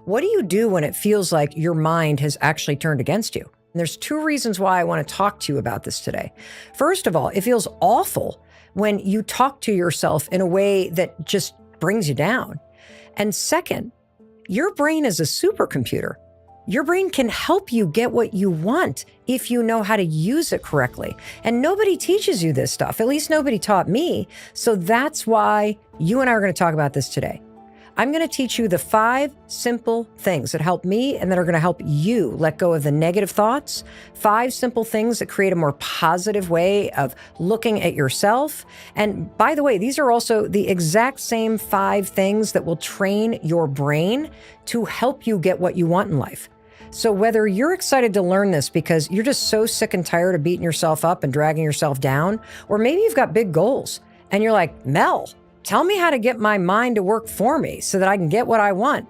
What do you do when it feels like your mind has actually turned against you? And there's two reasons why I want to talk to you about this today. First of all, it feels awful when you talk to yourself in a way that just brings you down. And second, your brain is a supercomputer. Your brain can help you get what you want if you know how to use it correctly. And nobody teaches you this stuff. At least nobody taught me. So that's why you and I are going to talk about this today. I'm going to teach you the 5 simple things that help me and that are going to help you let go of the negative thoughts. 5 simple things that create a more positive way of looking at yourself. And by the way, these are also the exact same 5 things that will train your brain to help you get what you want in life. So whether you're excited to learn this because you're just so sick and tired of beating yourself up and dragging yourself down, or maybe you've got big goals and you're like, Mel, tell me how to get my mind to work for me so that I can get what I want.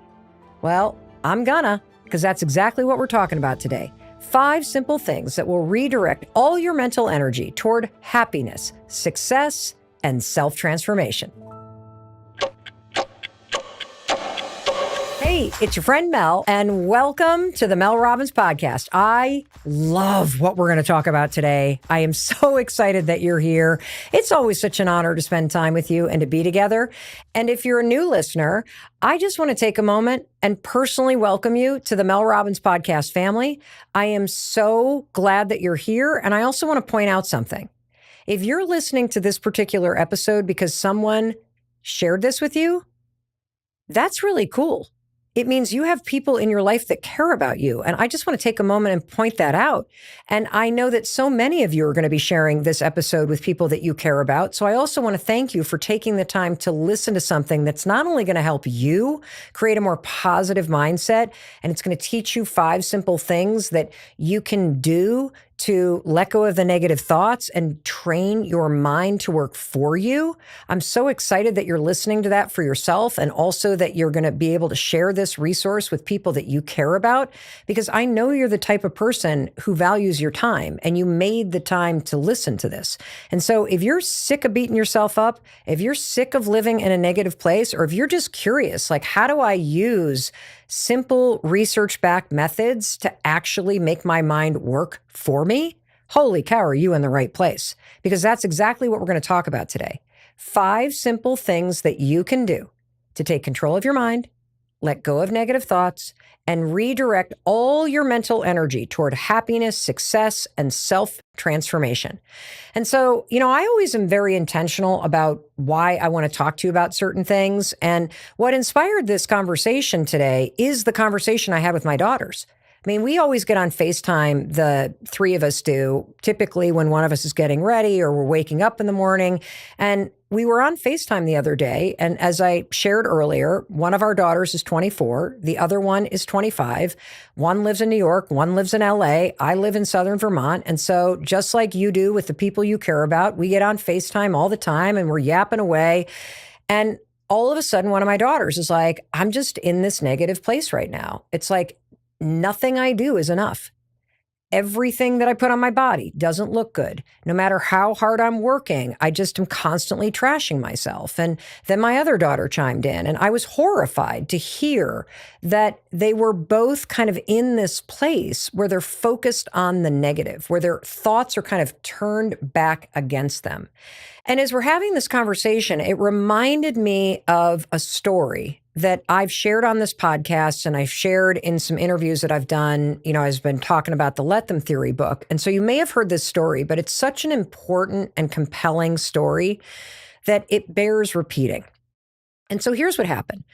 Well, I'm gonna, because that's exactly what we're talking about today. 5 simple things that will redirect all your mental energy toward happiness, success, and self-transformation. Hey, it's your friend Mel, and welcome to the Mel Robbins Podcast. I love what we're going to talk about today. I am so excited that you're here. It's always such an honor to spend time with you and to be together. And if you're a new listener, I just want to take a moment and personally welcome you to the Mel Robbins Podcast family. I am so glad that you're here. And I also want to point out something. If you're listening to this particular episode because someone shared this with you, that's really cool. It means you have people in your life that care about you. And I just want to take a moment and point that out. And I know that so many of you are going to be sharing this episode with people that you care about. So I also want to thank you for taking the time to listen to something that's not only going to help you create a more positive mindset, and it's going to teach you 5 simple things that you can do to let go of the negative thoughts and train your mind to work for you. I'm so excited that you're listening to that for yourself, and also that you're going to be able to share this resource with people that you care about, because I know you're the type of person who values your time, and you made the time to listen to this. And so if you're sick of beating yourself up, if you're sick of living in a negative place, or if you're just curious, like, how do I use simple research-backed methods to actually make my mind work for me? Holy cow, are you in the right place? Because that's exactly what we're going to talk about today. 5 simple things that you can do to take control of your mind, let go of negative thoughts, and redirect all your mental energy toward happiness, success, and self-transformation. And so, I always am very intentional about why I want to talk to you about certain things. And what inspired this conversation today is the conversation I had with my daughters. I mean, we always get on FaceTime, the 3 of us do, typically when one of us is getting ready or we're waking up in the morning. And we were on FaceTime the other day, and as I shared earlier, one of our daughters is 24, the other one is 25. One lives in New York, one lives in LA, I live in Southern Vermont. And so just like you do with the people you care about, we get on FaceTime all the time and we're yapping away. And all of a sudden, one of my daughters is like, I'm just in this negative place right now. It's like nothing I do is enough. Everything that I put on my body doesn't look good. No matter how hard I'm working, I just am constantly trashing myself. And then my other daughter chimed in, and I was horrified to hear that they were both kind of in this place where they're focused on the negative, where their thoughts are kind of turned back against them. And as we're having this conversation, it reminded me of a story that I've shared on this podcast, and I've shared in some interviews that I've done. I've been talking about the Let Them Theory book. And so you may have heard this story, but it's such an important and compelling story that it bears repeating. And so here's what happened.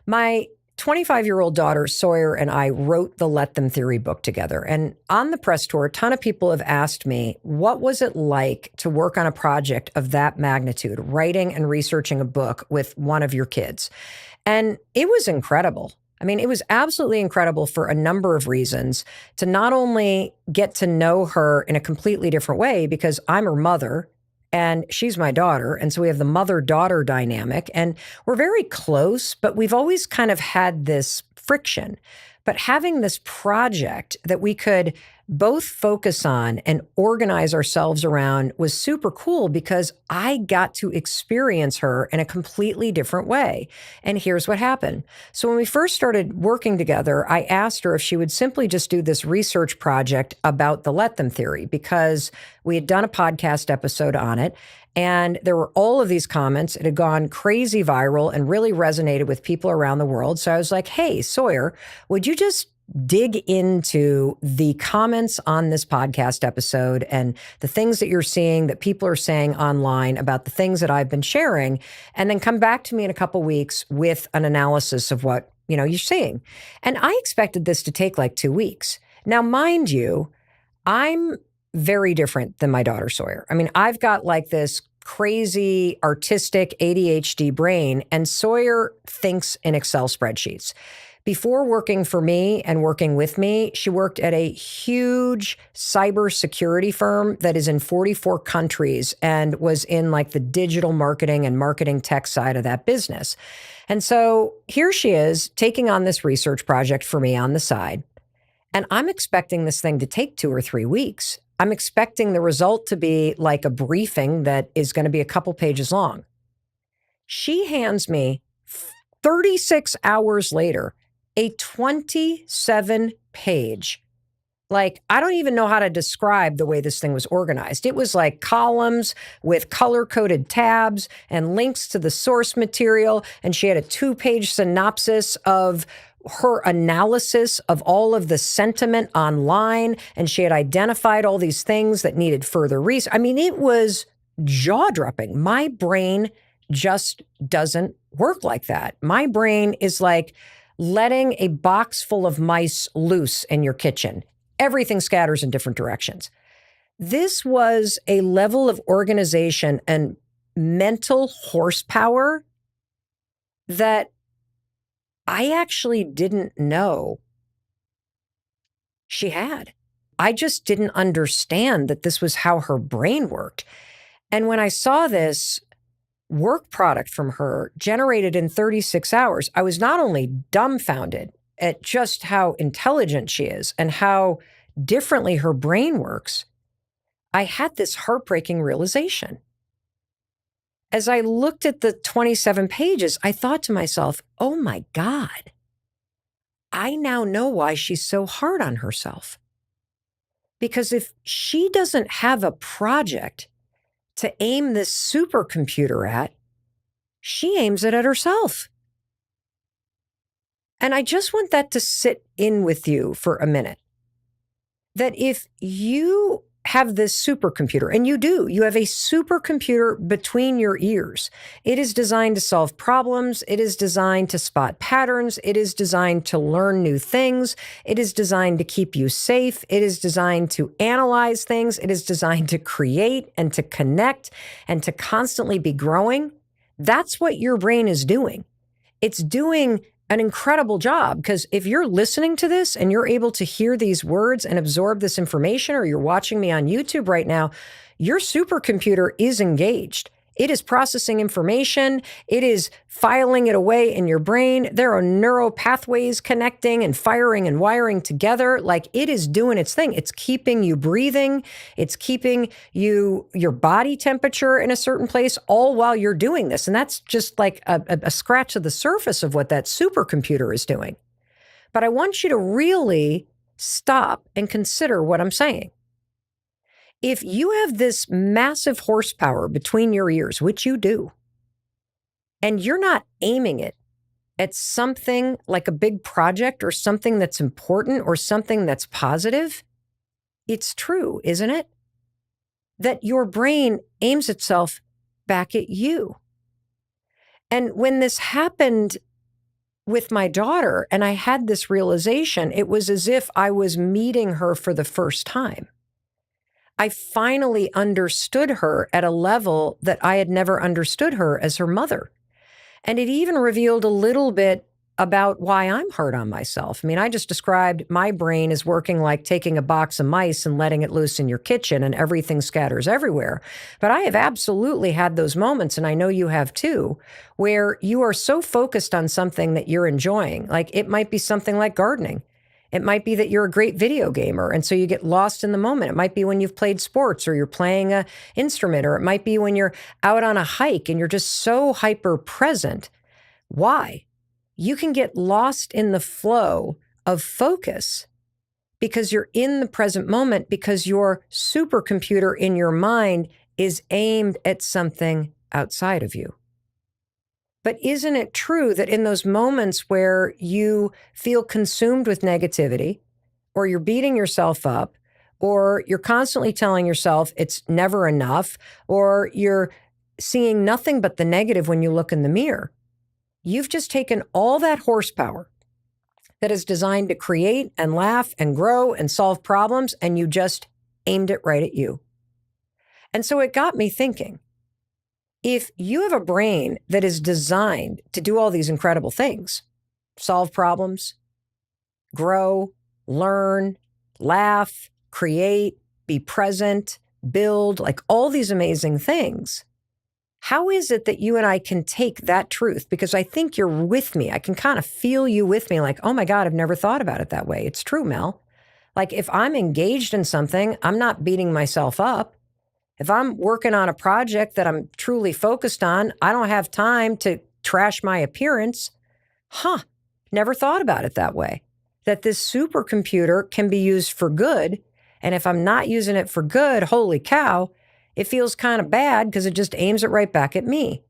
My 25-year-old daughter, Sawyer, and I wrote the Let Them Theory book together. And on the press tour, a ton of people have asked me, what was it like to work on a project of that magnitude, writing and researching a book with one of your kids? And it was incredible. I mean, it was absolutely incredible for a number of reasons, to not only get to know her in a completely different way, because I'm her mother and she's my daughter. And so we have the mother-daughter dynamic, and we're very close, but we've always kind of had this friction. But having this project that we could both focus on and organize ourselves around was super cool because I got to experience her in a completely different way. And here's what happened. So when we first started working together, I asked her if she would simply just do this research project about the let them theory because we had done a podcast episode on it. And there were all of these comments. It had gone crazy viral and really resonated with people around the world. So I was like, hey, Sawyer, would you just dig into the comments on this podcast episode and the things that you're seeing that people are saying online about the things that I've been sharing, and then come back to me in a couple weeks with an analysis of what, you're seeing. And I expected this to take like 2 weeks. Now, mind you, I'm very different than my daughter Sawyer. I mean, I've got like this crazy artistic ADHD brain, and Sawyer thinks in Excel spreadsheets. Before working for me and working with me, she worked at a huge cybersecurity firm that is in 44 countries and was in like the digital marketing and marketing tech side of that business. And so here she is taking on this research project for me on the side. And I'm expecting this thing to take 2 or 3 weeks. I'm expecting the result to be like a briefing that is going to be a couple pages long. She hands me 36 hours later a 27-page, like, I don't even know how to describe the way this thing was organized. It was like columns with color-coded tabs and links to the source material. And she had a 2-page synopsis of her analysis of all of the sentiment online. And she had identified all these things that needed further research. I mean, it was jaw-dropping. My brain just doesn't work like that. My brain is like letting a box full of mice loose in your kitchen. Everything scatters in different directions. This was a level of organization and mental horsepower that I actually didn't know she had. I just didn't understand that this was how her brain worked. And when I saw this work product from her generated in 36 hours, I was not only dumbfounded at just how intelligent she is and how differently her brain works, I had this heartbreaking realization. As I looked at the 27 pages, I thought to myself, oh my God, I now know why she's so hard on herself. Because if she doesn't have a project to aim this supercomputer at, she aims it at herself. And I just want that to sit in with you for a minute. That if you have this supercomputer, and you have a supercomputer between your ears. It is designed to solve problems. It is designed to spot patterns. It is designed to learn new things. It is designed to keep you safe. It is designed to analyze things. It is designed to create and to connect and to constantly be growing. That's what your brain is doing. It's doing an incredible job, because if you're listening to this and you're able to hear these words and absorb this information, or you're watching me on YouTube right now, your supercomputer is engaged. It is processing information. It is filing it away in your brain. There are neural pathways connecting and firing and wiring together. Like, it is doing its thing. It's keeping you breathing. It's keeping your body temperature in a certain place, all while you're doing this. And that's just like a scratch of the surface of what that supercomputer is doing. But I want you to really stop and consider what I'm saying. If you have this massive horsepower between your ears, which you do, and you're not aiming it at something like a big project or something that's important or something that's positive, it's true, isn't it? That your brain aims itself back at you. And when this happened with my daughter and I had this realization, it was as if I was meeting her for the first time. I finally understood her at a level that I had never understood her as her mother. And it even revealed a little bit about why I'm hard on myself. I mean, I just described my brain as working like taking a box of mice and letting it loose in your kitchen and everything scatters everywhere. But I have absolutely had those moments, and I know you have too, where you are so focused on something that you're enjoying. Like, it might be something like gardening. It might be that you're a great video gamer, and so you get lost in the moment. It might be when you've played sports or you're playing an instrument, or it might be when you're out on a hike and you're just so hyper present. Why? You can get lost in the flow of focus because you're in the present moment, because your supercomputer in your mind is aimed at something outside of you. But isn't it true that in those moments where you feel consumed with negativity, or you're beating yourself up, or you're constantly telling yourself it's never enough, or you're seeing nothing but the negative when you look in the mirror, you've just taken all that horsepower that is designed to create and laugh and grow and solve problems, and you just aimed it right at you. And so it got me thinking, if you have a brain that is designed to do all these incredible things, solve problems, grow, learn, laugh, create, be present, build, like all these amazing things, how is it that you and I can take that truth? Because I think you're with me. I can kind of feel you with me, like, oh my God, I've never thought about it that way. It's true, Mel. Like if I'm engaged in something, I'm not beating myself up. If I'm working on a project that I'm truly focused on, I don't have time to trash my appearance. Never thought about it that way. That this supercomputer can be used for good. And if I'm not using it for good, holy cow, it feels kind of bad because it just aims it right back at me.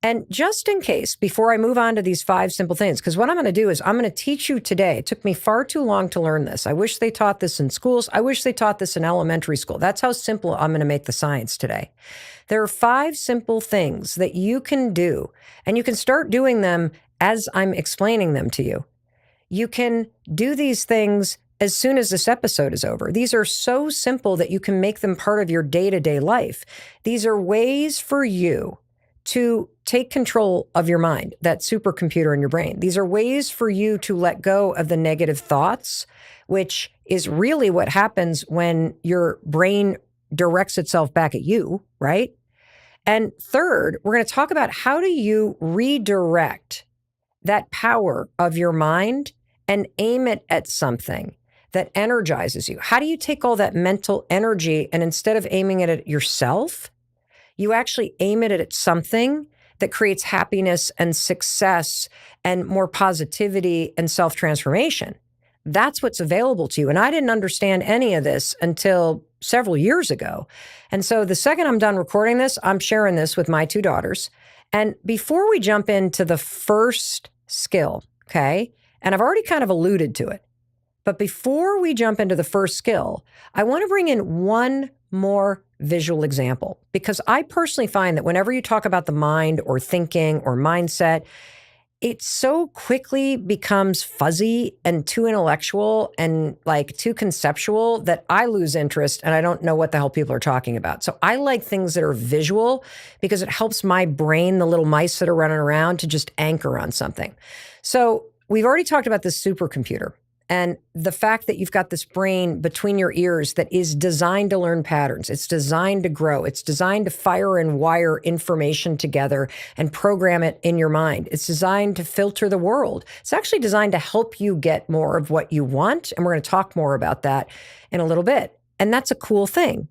And just in case, before I move on to these 5 simple things, because what I'm going to do is I'm going to teach you today. It took me far too long to learn this. I wish they taught this in schools. I wish they taught this in elementary school. That's how simple I'm going to make the science today. There are 5 simple things that you can do, and you can start doing them as I'm explaining them to you. You can do these things as soon as this episode is over. These are so simple that you can make them part of your day-to-day life. These are ways for you to take control of your mind, that supercomputer in your brain. These are ways for you to let go of the negative thoughts, which is really what happens when your brain directs itself back at you, right? And third, we're going to talk about how do you redirect that power of your mind and aim it at something that energizes you. How do you take all that mental energy and instead of aiming it at yourself, you actually aim it at something that creates happiness and success and more positivity and self-transformation? That's what's available to you. And I didn't understand any of this until several years ago. And so the second I'm done recording this, I'm sharing this with my 2 daughters. And before we jump into the first skill, okay, and I've already kind of alluded to it, but before we jump into the first skill, I want to bring in one more visual example, because I personally find that whenever you talk about the mind or thinking or mindset, it so quickly becomes fuzzy and too intellectual and like too conceptual that I lose interest and I don't know what the hell people are talking about. So I like things that are visual because it helps my brain, the little mice that are running around, to just anchor on something. So we've already talked about this supercomputer and the fact that you've got this brain between your ears that is designed to learn patterns. It's designed to grow. It's designed to fire and wire information together and program it in your mind. It's designed to filter the world. It's actually designed to help you get more of what you want. And we're going to talk more about that in a little bit. And that's a cool thing.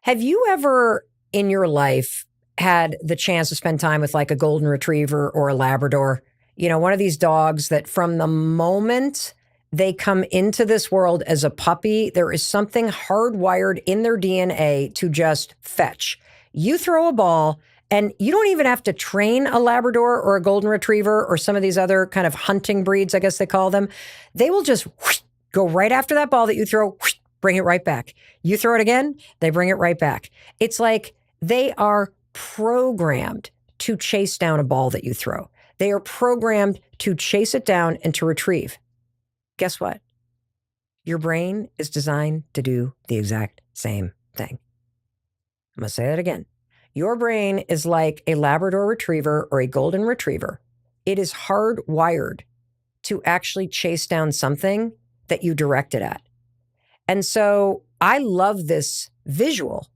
Have you ever in your life had the chance to spend time with like a golden retriever or a Labrador? You know, one of these dogs that from the moment they come into this world as a puppy, there is something hardwired in their DNA to just fetch. You throw a ball and you don't even have to train a Labrador or a golden retriever or some of these other kind of hunting breeds, I guess they call them. They will just go right after that ball that you throw, bring it right back. You throw it again, they bring it right back. It's like they are programmed to chase down a ball that you throw. They are programmed to chase it down and to retrieve. Guess what? Your brain is designed to do the exact same thing. I'm going to say that again. Your brain is like a Labrador retriever or a golden retriever. It is hardwired to actually chase down something that you direct it at. And so I love this visual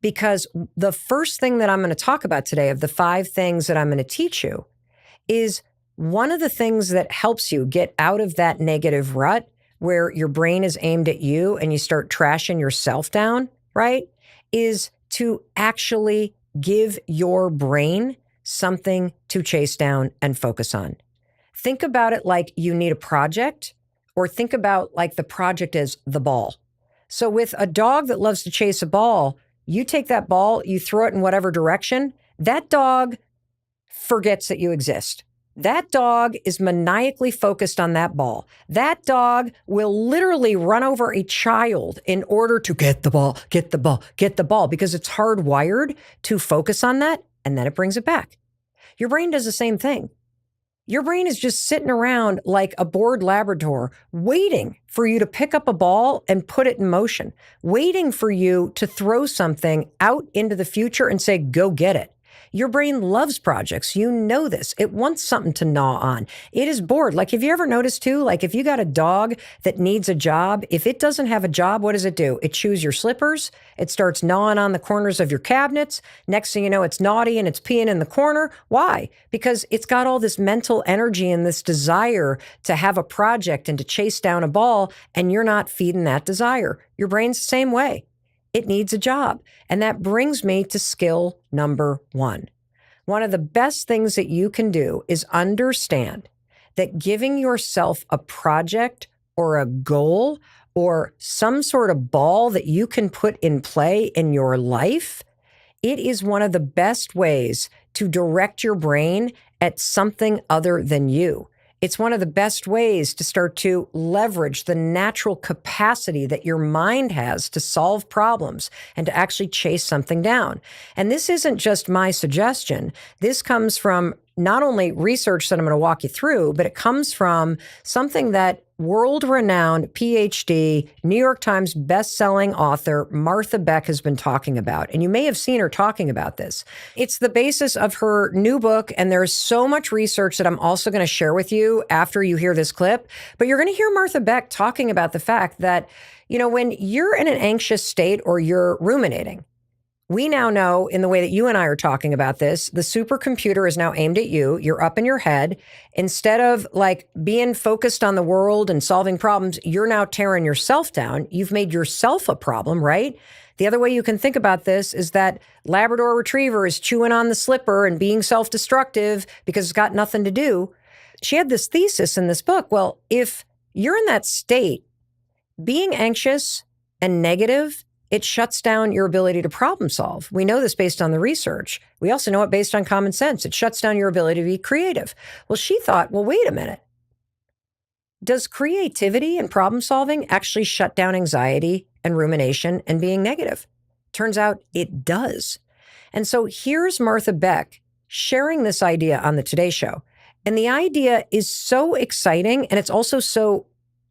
because the first thing that I'm going to talk about today of the 5 things that I'm going to teach you is one of the things that helps you get out of that negative rut where your brain is aimed at you and you start trashing yourself down, right, is to actually give your brain something to chase down and focus on. Think about it like you need a project, or think about like the project is the ball. So with a dog that loves to chase a ball, you take that ball, you throw it in whatever direction, that dog forgets that you exist. That dog is maniacally focused on that ball. That dog will literally run over a child in order to get the ball, get the ball, get the ball, because it's hardwired to focus on that, and then it brings it back. Your brain does the same thing. Your brain is just sitting around like a bored Labrador, waiting for you to pick up a ball and put it in motion, waiting for you to throw something out into the future and say, go get it. Your brain loves projects. You know this. It wants something to gnaw on. It is bored. Like, have you ever noticed too, like if you got a dog that needs a job, if it doesn't have a job, what does it do? It chews your slippers. It starts gnawing on the corners of your cabinets. Next thing you know, it's naughty and it's peeing in the corner. Why? Because it's got all this mental energy and this desire to have a project and to chase down a ball, and you're not feeding that desire. Your brain's the same way. It needs a job. And that brings me to skill number 1. One of the best things that you can do is understand that giving yourself a project or a goal or some sort of ball that you can put in play in your life, it is one of the best ways to direct your brain at something other than you. It's one of the best ways to start to leverage the natural capacity that your mind has to solve problems and to actually chase something down. And this isn't just my suggestion. This comes from not only research that I'm going to walk you through, but it comes from something that world-renowned PhD, New York Times best-selling author Martha Beck has been talking about. And you may have seen her talking about this. It's the basis of her new book, and there's so much research that I'm also going to share with you after you hear this clip. But you're going to hear Martha Beck talking about the fact that, you know, when you're in an anxious state or you're ruminating, we now know in the way that you and I are talking about this, the supercomputer is now aimed at you. You're up in your head. Instead of like being focused on the world and solving problems, you're now tearing yourself down. You've made yourself a problem, right? The other way you can think about this is that Labrador Retriever is chewing on the slipper and being self-destructive because it's got nothing to do. She had this thesis in this book. Well, if you're in that state, being anxious and negative, it shuts down your ability to problem solve. We know this based on the research. We also know it based on common sense. It shuts down your ability to be creative. Well, she thought, well, wait a minute. Does creativity and problem solving actually shut down anxiety and rumination and being negative? Turns out it does. And so here's Martha Beck sharing this idea on the Today Show. And the idea is so exciting, and it's also so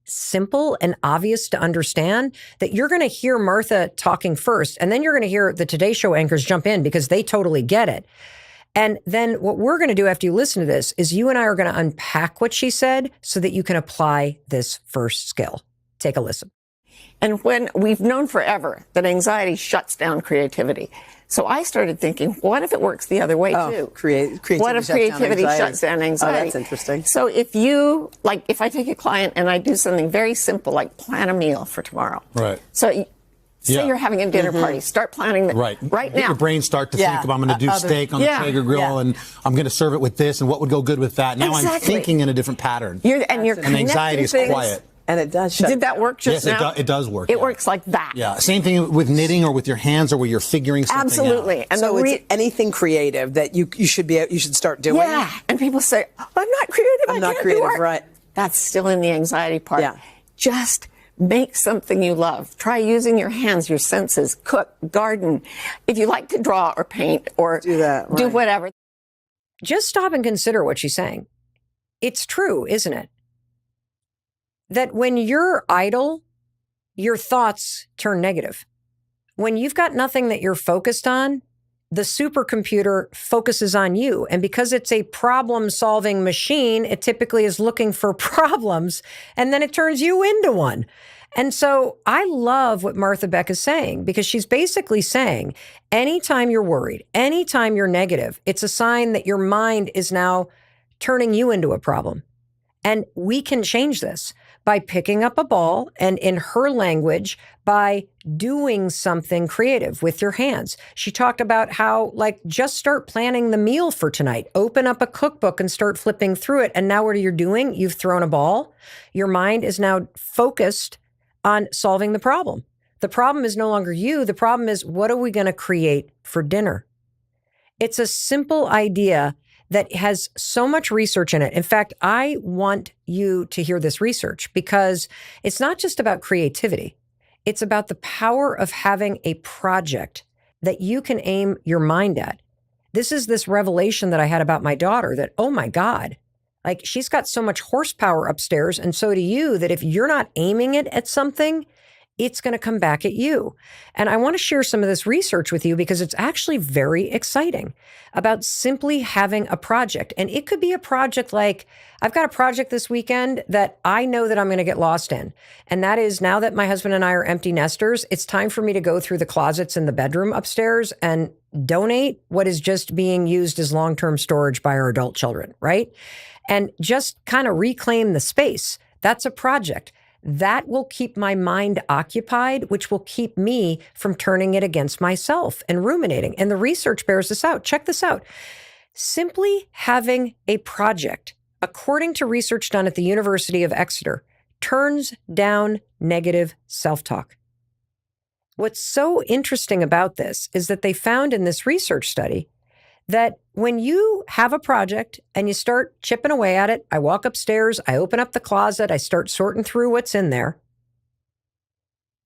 simple and obvious to understand that you're going to hear Martha talking first, and then you're going to hear the Today Show anchors jump in because they totally get it. And then what we're going to do after you listen to this is you and I are going to unpack what she said so that you can apply this first skill. Take a listen. And when we've known forever that anxiety shuts down creativity. So I started thinking, what if it works the other way too? Creativity what if creativity shuts down anxiety? Oh, that's interesting. So if I take a client and I do something very simple, like plan a meal for tomorrow. Right. So say you're having a dinner party, start planning that right now. Your brain start to think about, I'm going to do steak on the Traeger grill and I'm going to serve it with this and what would go good with that. Now I'm thinking in a different pattern. And anxiety is quiet. And it does shut. Did that work just now? Yes, it does work. It works like that. Yeah. Same thing with knitting or with your hands or where you're figuring something Absolutely. out. And so it's anything creative that you should start doing. Yeah. And people say, I'm not creative. I'm not creative, right? That's still in the anxiety part. Yeah. Just make something you love. Try using your hands, your senses, cook, garden. If you like to draw or paint or do that, do whatever. Just stop and consider what she's saying. It's true, isn't it? That when you're idle, your thoughts turn negative. When you've got nothing that you're focused on, the supercomputer focuses on you. And because it's a problem-solving machine, it typically is looking for problems, and then it turns you into one. And so I love what Martha Beck is saying, because she's basically saying, anytime you're worried, anytime you're negative, it's a sign that your mind is now turning you into a problem. And we can change this by picking up a ball and, in her language, by doing something creative with your hands. She talked about how, like, just start planning the meal for tonight. Open up a cookbook and start flipping through it. And now what are you doing? You've thrown a ball. Your mind is now focused on solving the problem. The problem is no longer you. The problem is, what are we going to create for dinner? It's a simple idea that has so much research in it. In fact, I want you to hear this research because it's not just about creativity. It's about the power of having a project that you can aim your mind at. This is this revelation that I had about my daughter that, oh my God, like she's got so much horsepower upstairs, and so do you, that if you're not aiming it at something, it's going to come back at you. And I want to share some of this research with you because it's actually very exciting about simply having a project. And it could be a project like, I've got a project this weekend that I know that I'm going to get lost in. And that is, now that my husband and I are empty nesters, it's time for me to go through the closets in the bedroom upstairs and donate what is just being used as long-term storage by our adult children, right? And just kind of reclaim the space. That's a project. That will keep my mind occupied, which will keep me from turning it against myself and ruminating. And the research bears this out. Check this out. Simply having a project, according to research done at the University of Exeter, turns down negative self-talk. What's so interesting about this is that they found in this research study that when you have a project and you start chipping away at it, I walk upstairs, I open up the closet, I start sorting through what's in there,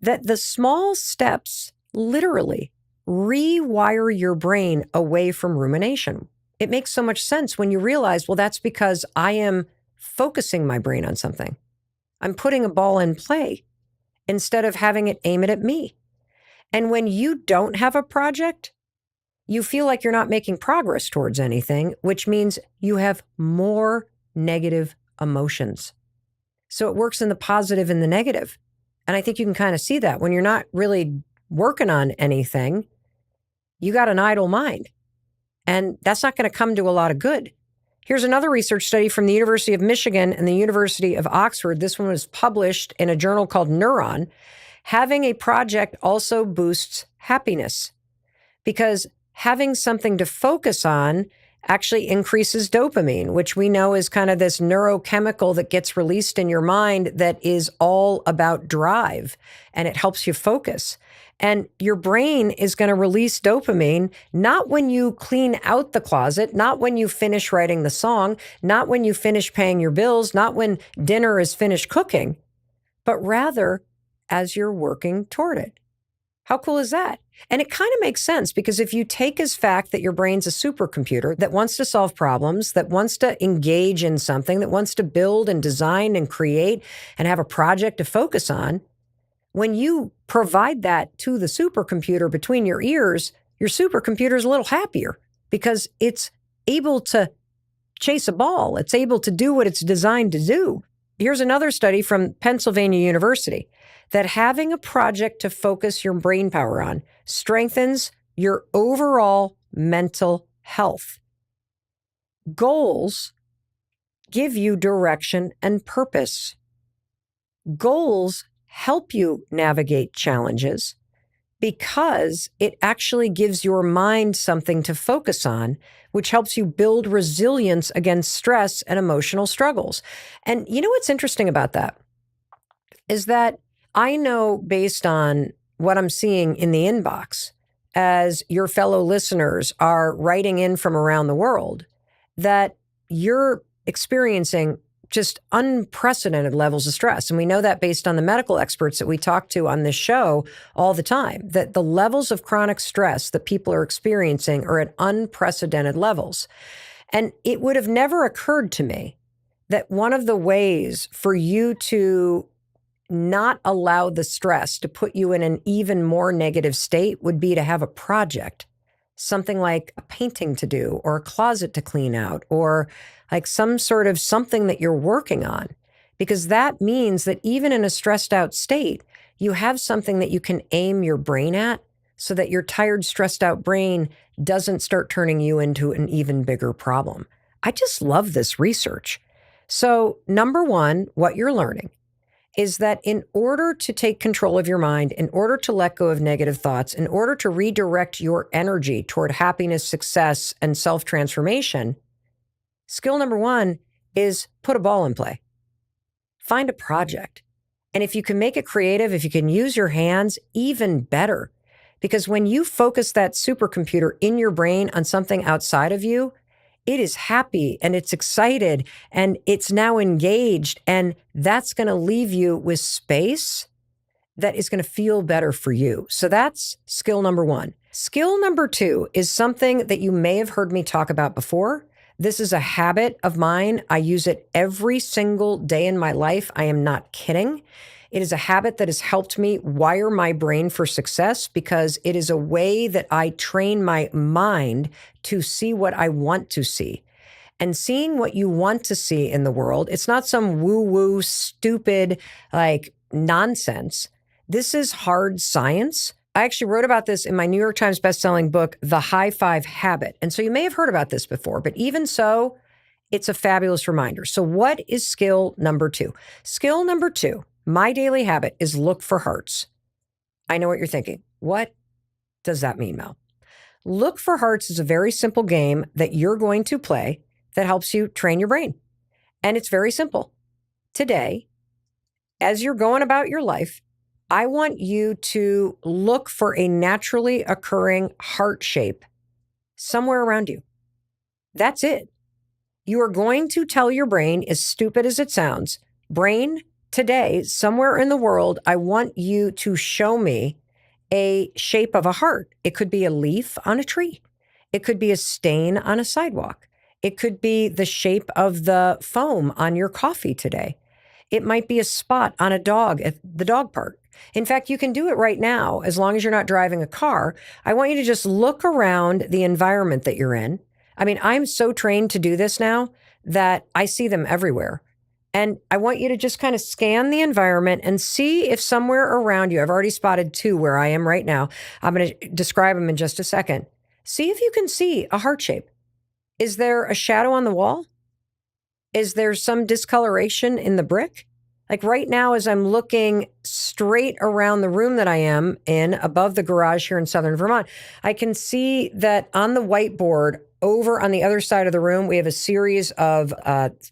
that the small steps literally rewire your brain away from rumination. It makes so much sense when you realize, well, that's because I am focusing my brain on something. I'm putting a ball in play instead of having it aim it at me. And when you don't have a project, you feel like you're not making progress towards anything, which means you have more negative emotions. So it works in the positive and the negative. And I think you can kind of see that when you're not really working on anything, you got an idle mind. And that's not going to come to a lot of good. Here's another research study from the University of Michigan and the University of Oxford. This one was published in a journal called Neuron. Having a project also boosts happiness because having something to focus on actually increases dopamine, which we know is kind of this neurochemical that gets released in your mind that is all about drive, and it helps you focus. And your brain is going to release dopamine, not when you clean out the closet, not when you finish writing the song, not when you finish paying your bills, not when dinner is finished cooking, but rather as you're working toward it. How cool is that? And it kind of makes sense because if you take as fact that your brain's a supercomputer that wants to solve problems, that wants to engage in something, that wants to build and design and create and have a project to focus on, when you provide that to the supercomputer between your ears, your supercomputer is a little happier because it's able to chase a ball. It's able to do what it's designed to do. Here's another study from Pennsylvania University that having a project to focus your brain power on strengthens your overall mental health. Goals give you direction and purpose. Goals help you navigate challenges because it actually gives your mind something to focus on, which helps you build resilience against stress and emotional struggles. And you know what's interesting about that is that I know based on what I'm seeing in the inbox as your fellow listeners are writing in from around the world that you're experiencing just unprecedented levels of stress. And we know that based on the medical experts that we talk to on this show all the time, that the levels of chronic stress that people are experiencing are at unprecedented levels. And it would have never occurred to me that one of the ways for you to not allow the stress to put you in an even more negative state would be to have a project, something like a painting to do or a closet to clean out or like some sort of something that you're working on, because that means that even in a stressed out state, you have something that you can aim your brain at so that your tired, stressed out brain doesn't start turning you into an even bigger problem. I just love this research So, number one, what you're learning is that in order to take control of your mind, in order to let go of negative thoughts, in order to redirect your energy toward happiness, success, and self-transformation, skill number one is put a ball in play. Find a project. And if you can make it creative, if you can use your hands, even better. Because when you focus that supercomputer in your brain on something outside of you, it is happy and it's excited and it's now engaged. And that's going to leave you with space that is going to feel better for you. So that's skill number one. Skill number two is something that you may have heard me talk about before. This is a habit of mine. I use it every single day in my life. I am not kidding. It is a habit that has helped me wire my brain for success because it is a way that I train my mind to see what I want to see. And seeing what you want to see in the world, it's not some woo-woo, stupid, nonsense. This is hard science. I actually wrote about this in my New York Times bestselling book, The High Five Habit. And so you may have heard about this before, but even so, it's a fabulous reminder. So what is skill number two? Skill number two, my daily habit, is look for hearts. I know what you're thinking. What does that mean, Mel? Look for hearts is a very simple game that you're going to play that helps you train your brain. And it's very simple. Today, as you're going about your life, I want you to look for a naturally occurring heart shape somewhere around you. That's it. You are going to tell your brain, as stupid as it sounds, brain, today, somewhere in the world, I want you to show me a shape of a heart. It could be a leaf on a tree. It could be a stain on a sidewalk. It could be the shape of the foam on your coffee today. It might be a spot on a dog at the dog park. In fact, you can do it right now as long as you're not driving a car. I want you to just look around the environment that you're in. I mean, I'm so trained to do this now that I see them everywhere. And I want you to just kind of scan the environment and see if somewhere around you, I've already spotted two where I am right now. I'm going to describe them in just a second. See if you can see a heart shape. Is there a shadow on the wall? Is there some discoloration in the brick? Like right now, as I'm looking straight around the room that I am in above the garage here in Southern Vermont, I can see that on the whiteboard over on the other side of the room, we have a series of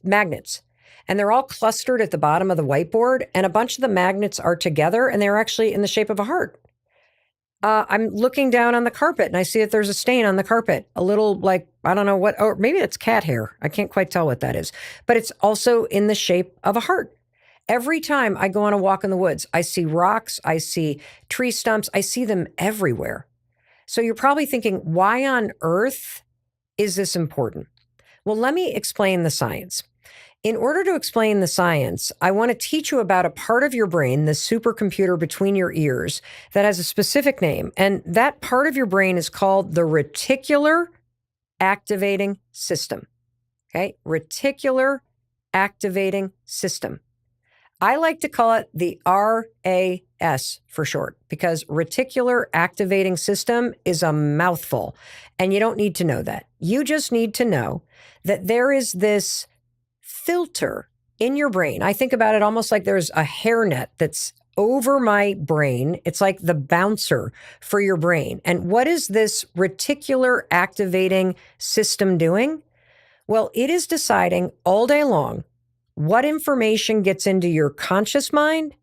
magnets. And they're all clustered at the bottom of the whiteboard. And a bunch of the magnets are together and they're actually in the shape of a heart. I'm looking down on the carpet and I see that there's a stain on the carpet. A little I don't know what, or maybe it's cat hair. I can't quite tell what that is. But it's also in the shape of a heart. Every time I go on a walk in the woods, I see rocks, I see tree stumps, I see them everywhere. So you're probably thinking, why on earth is this important? Well, let me explain the science. In order to explain the science, I want to teach you about a part of your brain, the supercomputer between your ears, that has a specific name. And that part of your brain is called the reticular activating system. Okay? Reticular activating system. I like to call it the RAS for short, because reticular activating system is a mouthful. And you don't need to know that. You just need to know that there is this filter in your brain. I think about it almost like there's a hairnet that's over my brain. It's like the bouncer for your brain. And what is this reticular activating system doing? Well, it is deciding all day long what information gets into your conscious mind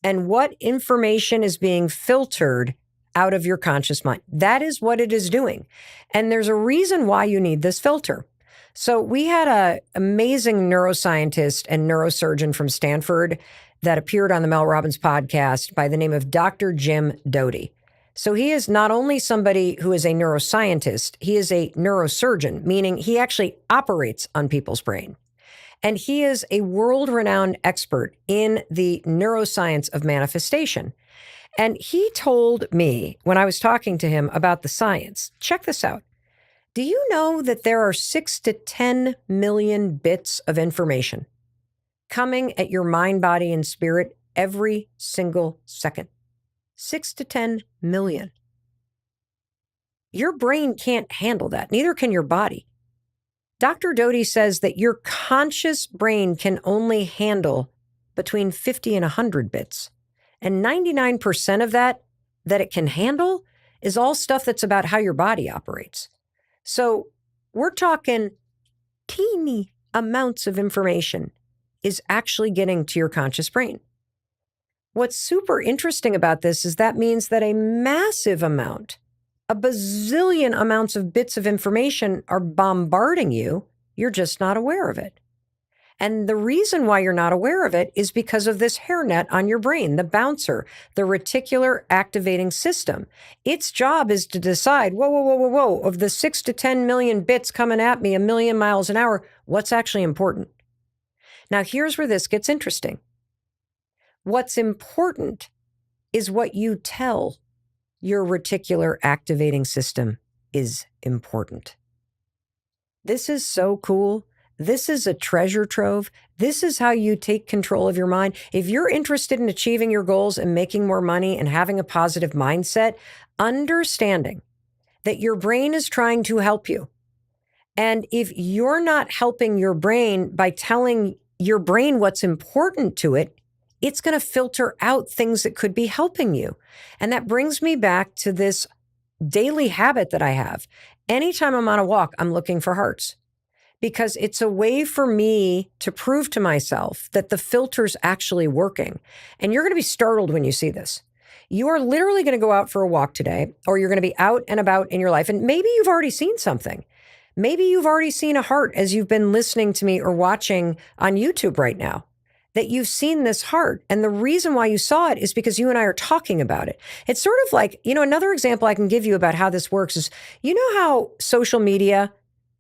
and what information is being filtered out of your conscious mind. That is what it is doing. And there's a reason why you need this filter. So we had an amazing neuroscientist and neurosurgeon from Stanford that appeared on the Mel Robbins podcast by the name of Dr. Jim Doty. So he is not only somebody who is a neuroscientist, he is a neurosurgeon, meaning he actually operates on people's brain. And he is a world-renowned expert in the neuroscience of manifestation. And he told me when I was talking to him about the science, check this out. Do you know that there are 6 to 10 million bits of information coming at your mind, body, and spirit every single second? 6 to 10 million. Your brain can't handle that. Neither can your body. Dr. Doty says that your conscious brain can only handle between 50 and 100 bits. And 99% of that it can handle is all stuff that's about how your body operates. So we're talking teeny amounts of information is actually getting to your conscious brain. What's super interesting about this is that means that a massive amount, a bazillion amounts of bits of information are bombarding you. You're just not aware of it. And the reason why you're not aware of it is because of this hairnet on your brain, the bouncer, the reticular activating system. Its job is to decide, whoa, of the 6 to 10 million bits coming at me 1,000,000 miles an hour, what's actually important? Now, here's where this gets interesting. What's important is what you tell your reticular activating system is important. This is so cool. This is a treasure trove. This is how you take control of your mind. If you're interested in achieving your goals and making more money and having a positive mindset, understanding that your brain is trying to help you. And if you're not helping your brain by telling your brain what's important to it, it's going to filter out things that could be helping you. And that brings me back to this daily habit that I have. Anytime I'm on a walk, I'm looking for hearts, because it's a way for me to prove to myself that the filter's actually working. And you're going to be startled when you see this. You are literally going to go out for a walk today, or you're going to be out and about in your life. And maybe you've already seen something. Maybe you've already seen a heart as you've been listening to me or watching on YouTube right now, that you've seen this heart. And the reason why you saw it is because you and I are talking about it. It's sort of like, another example I can give you about how this works is, how social media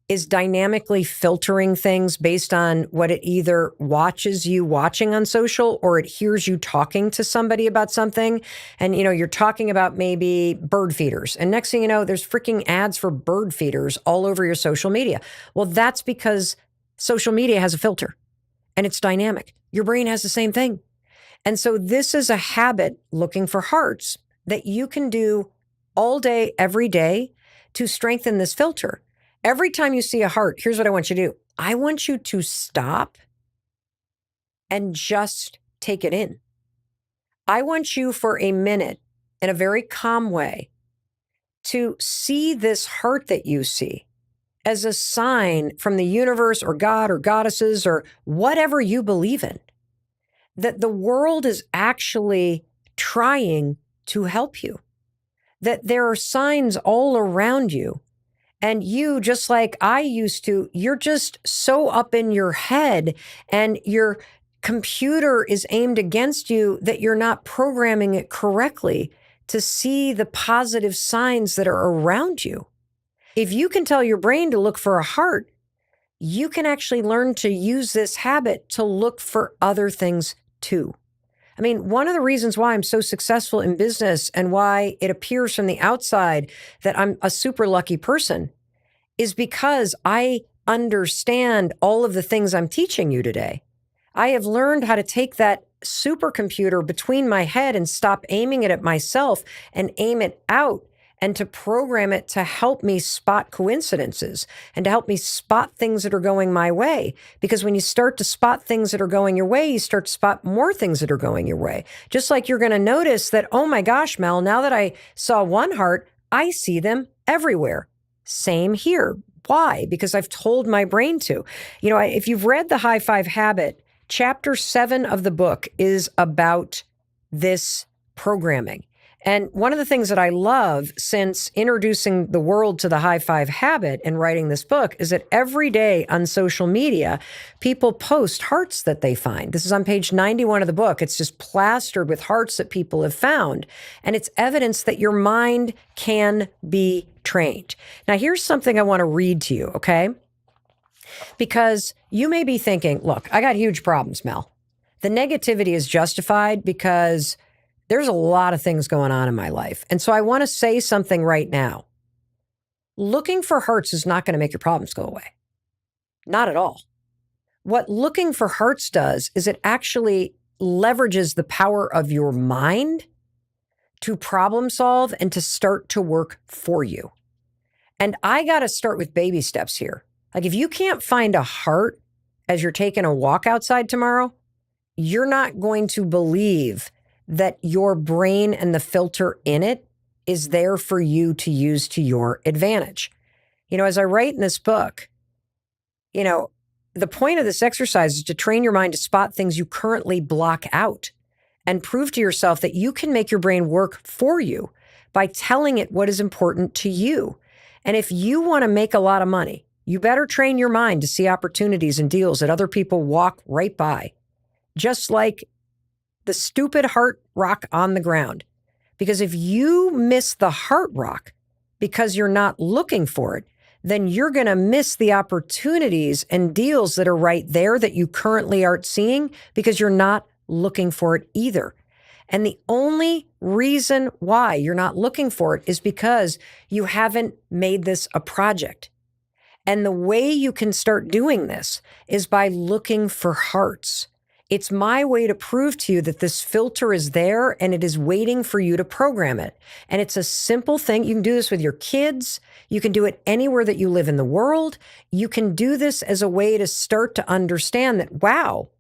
is dynamically filtering things based on what it either watches you watching on social, or it hears you talking to somebody about something. And, you're talking about maybe bird feeders. And next thing you know, there's freaking ads for bird feeders all over your social media. Well, that's because social media has a filter and it's dynamic. Your brain has the same thing. And so this is a habit, looking for hearts, that you can do all day, every day to strengthen this filter. Every time you see a heart, here's what I want you to do. I want you to stop and just take it in. I want you for a minute, in a very calm way, to see this heart that you see as a sign from the universe or God or goddesses or whatever you believe in, that the world is actually trying to help you, that there are signs all around you. And you, just like I used to, you're just so up in your head and your computer is aimed against you that you're not programming it correctly to see the positive signs that are around you. If you can tell your brain to look for a heart, you can actually learn to use this habit to look for other things too. I mean, one of the reasons why I'm so successful in business and why it appears from the outside that I'm a super lucky person is because I understand all of the things I'm teaching you today. I have learned how to take that supercomputer between my head and stop aiming it at myself and aim it out, and to program it to help me spot coincidences and to help me spot things that are going my way. Because when you start to spot things that are going your way, you start to spot more things that are going your way. Just like you're going to notice that, oh my gosh, Mel, now that I saw one heart, I see them everywhere. Same here. Why? Because I've told my brain to. If you've read The High Five Habit, chapter 7 of the book is about this programming. And one of the things that I love since introducing the world to the High Five Habit and writing this book is that every day on social media, people post hearts that they find. This is on page 91 of the book. It's just plastered with hearts that people have found. And it's evidence that your mind can be trained. Now, here's something I want to read to you, okay? Because you may be thinking, look, I got huge problems, Mel. The negativity is justified because there's a lot of things going on in my life. And so I want to say something right now. Looking for hearts is not going to make your problems go away. Not at all. What looking for hearts does is it actually leverages the power of your mind to problem solve and to start to work for you. And I got to start with baby steps here. Like if you can't find a heart as you're taking a walk outside tomorrow, you're not going to believe that your brain and the filter in it is there for you to use to your advantage. As I write in this book, the point of this exercise is to train your mind to spot things you currently block out and prove to yourself that you can make your brain work for you by telling it what is important to you. And if you want to make a lot of money, you better train your mind to see opportunities and deals that other people walk right by, just like the stupid heart rock on the ground. Because if you miss the heart rock because you're not looking for it, then you're going to miss the opportunities and deals that are right there that you currently aren't seeing because you're not looking for it either. And the only reason why you're not looking for it is because you haven't made this a project. And the way you can start doing this is by looking for hearts. It's my way to prove to you that this filter is there and it is waiting for you to program it. And it's a simple thing. You can do this with your kids. You can do it anywhere that you live in the world. You can do this as a way to start to understand that, wow,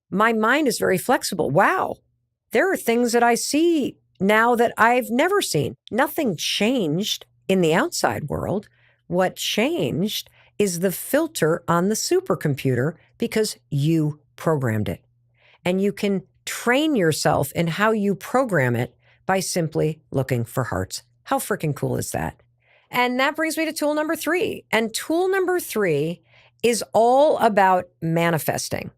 my mind is very flexible. Wow, there are things that I see now that I've never seen. Nothing changed in the outside world. What changed is the filter on the supercomputer because you programmed it. And you can train yourself in how you program it by simply looking for hearts. How freaking cool is that? And that brings me to tool number 3. And tool number 3 is all about manifesting.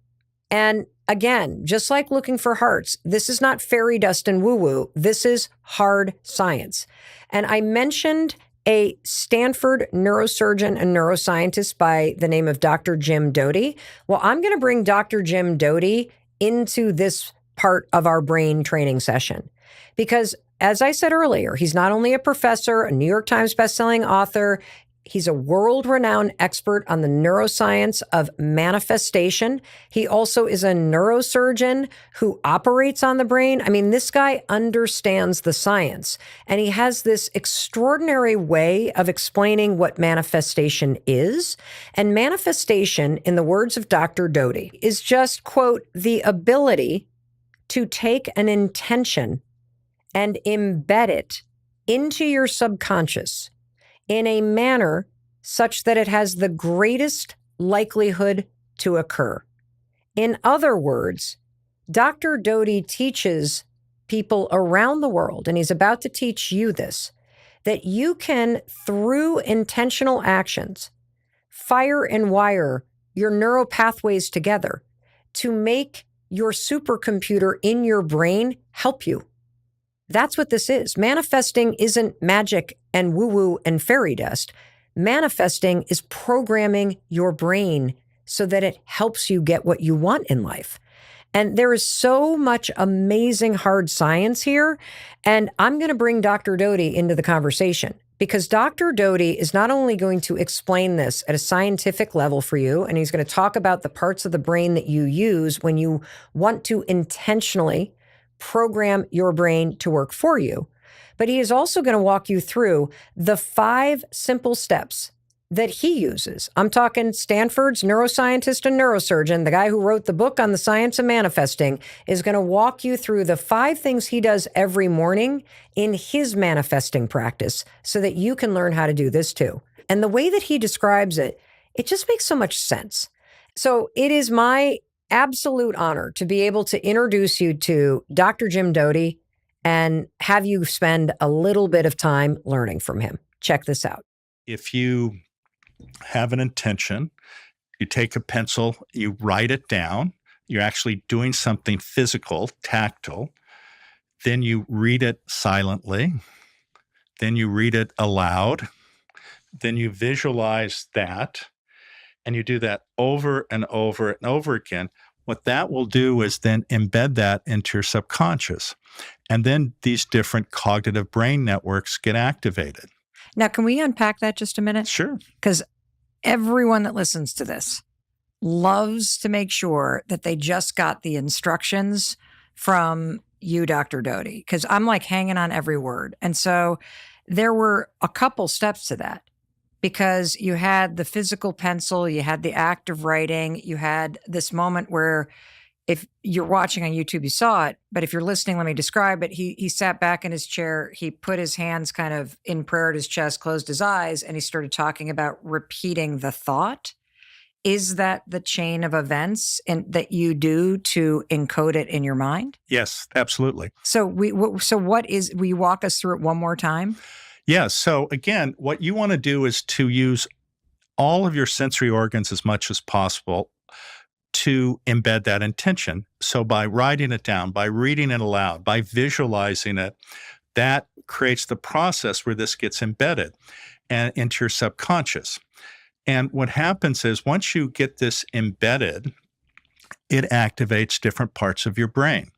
And again, just like looking for hearts, this is not fairy dust and woo-woo. This is hard science. And I mentioned a Stanford neurosurgeon and neuroscientist by the name of Dr. Jim Doty. Well, I'm going to bring Dr. Jim Doty into this part of our brain training session. Because as I said earlier, he's not only a professor, a New York Times bestselling author, he's a world-renowned expert on the neuroscience of manifestation. He also is a neurosurgeon who operates on the brain. I mean, this guy understands the science, and he has this extraordinary way of explaining what manifestation is. And manifestation, in the words of Dr. Doty, is just, quote, the ability to take an intention and embed it into your subconscious in a manner such that it has the greatest likelihood to occur. In other words, Dr. Doty teaches people around the world, and he's about to teach you this, that you can, through intentional actions, fire and wire your neural pathways together to make your supercomputer in your brain help you. That's what this is. Manifesting isn't magic and woo-woo and fairy dust. Manifesting is programming your brain so that it helps you get what you want in life. And there is so much amazing hard science here. And I'm going to bring Dr. Doty into the conversation because Dr. Doty is not only going to explain this at a scientific level for you, and he's going to talk about the parts of the brain that you use when you want to intentionally program your brain to work for you. But he is also going to walk you through the 5 simple steps that he uses. I'm talking Stanford's neuroscientist and neurosurgeon, the guy who wrote the book on the science of manifesting, is going to walk you through the 5 things he does every morning in his manifesting practice so that you can learn how to do this too. And the way that he describes it, it just makes so much sense. So it is my absolute honor to be able to introduce you to Dr. Jim Doty and have you spend a little bit of time learning from him. Check this out. If you have an intention, you take a pencil, you write it down, you're actually doing something physical, tactile, then you read it silently, then you read it aloud, then you visualize that, and you do that over and over and over again. What that will do is then embed that into your subconscious. And then these different cognitive brain networks get activated. Now, can we unpack that just a minute? Sure. Because everyone that listens to this loves to make sure that they just got the instructions from you, Dr. Doty, because I'm like hanging on every word. And so there were a couple steps to that. because you had the physical pencil, you had the act of writing, you had this moment where if you're watching on YouTube, you saw it, but if you're listening, let me describe it. He sat back in his chair, he put his hands kind of in prayer at his chest, closed his eyes, and he started talking about repeating the thought. Is that the chain of events that you do to encode it in your mind? Yes, absolutely. So will you walk us through it one more time? Yeah. So again, what you want to do is to use all of your sensory organs as much as possible to embed that intention. So by writing it down, by reading it aloud, by visualizing it, that creates the process where this gets embedded and into your subconscious. And what happens is once you get this embedded, it activates different parts of your brain.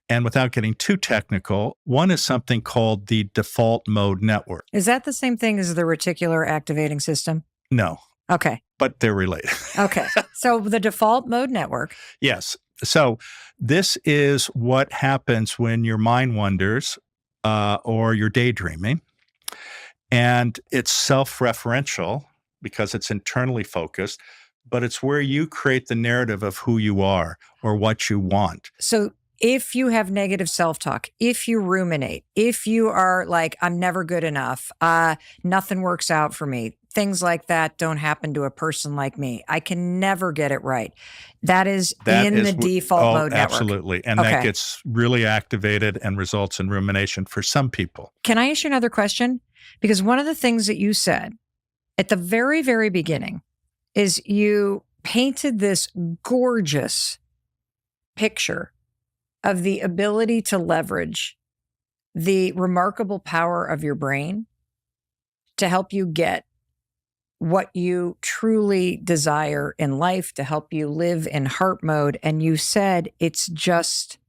And without getting too technical, one is something called the default mode network. Is that the same thing as the reticular activating system? No. Okay. But they're related. Okay. So the default mode network. Yes. So this is what happens when your mind wanders or you're daydreaming. And it's self-referential because it's internally focused, but it's where you create the narrative of who you are or what you want. So if you have negative self-talk, if you ruminate, if you are like, I'm never good enough, nothing works out for me, things like that don't happen to a person like me, I can never get it right. That is the default mode network. Absolutely. And that gets really activated and results in rumination for some people. Can I ask you another question? Because one of the things that you said at the very, very beginning is you painted this gorgeous picture of the ability to leverage the remarkable power of your brain to help you get what you truly desire in life, to help you live in heart mode. And you said it's just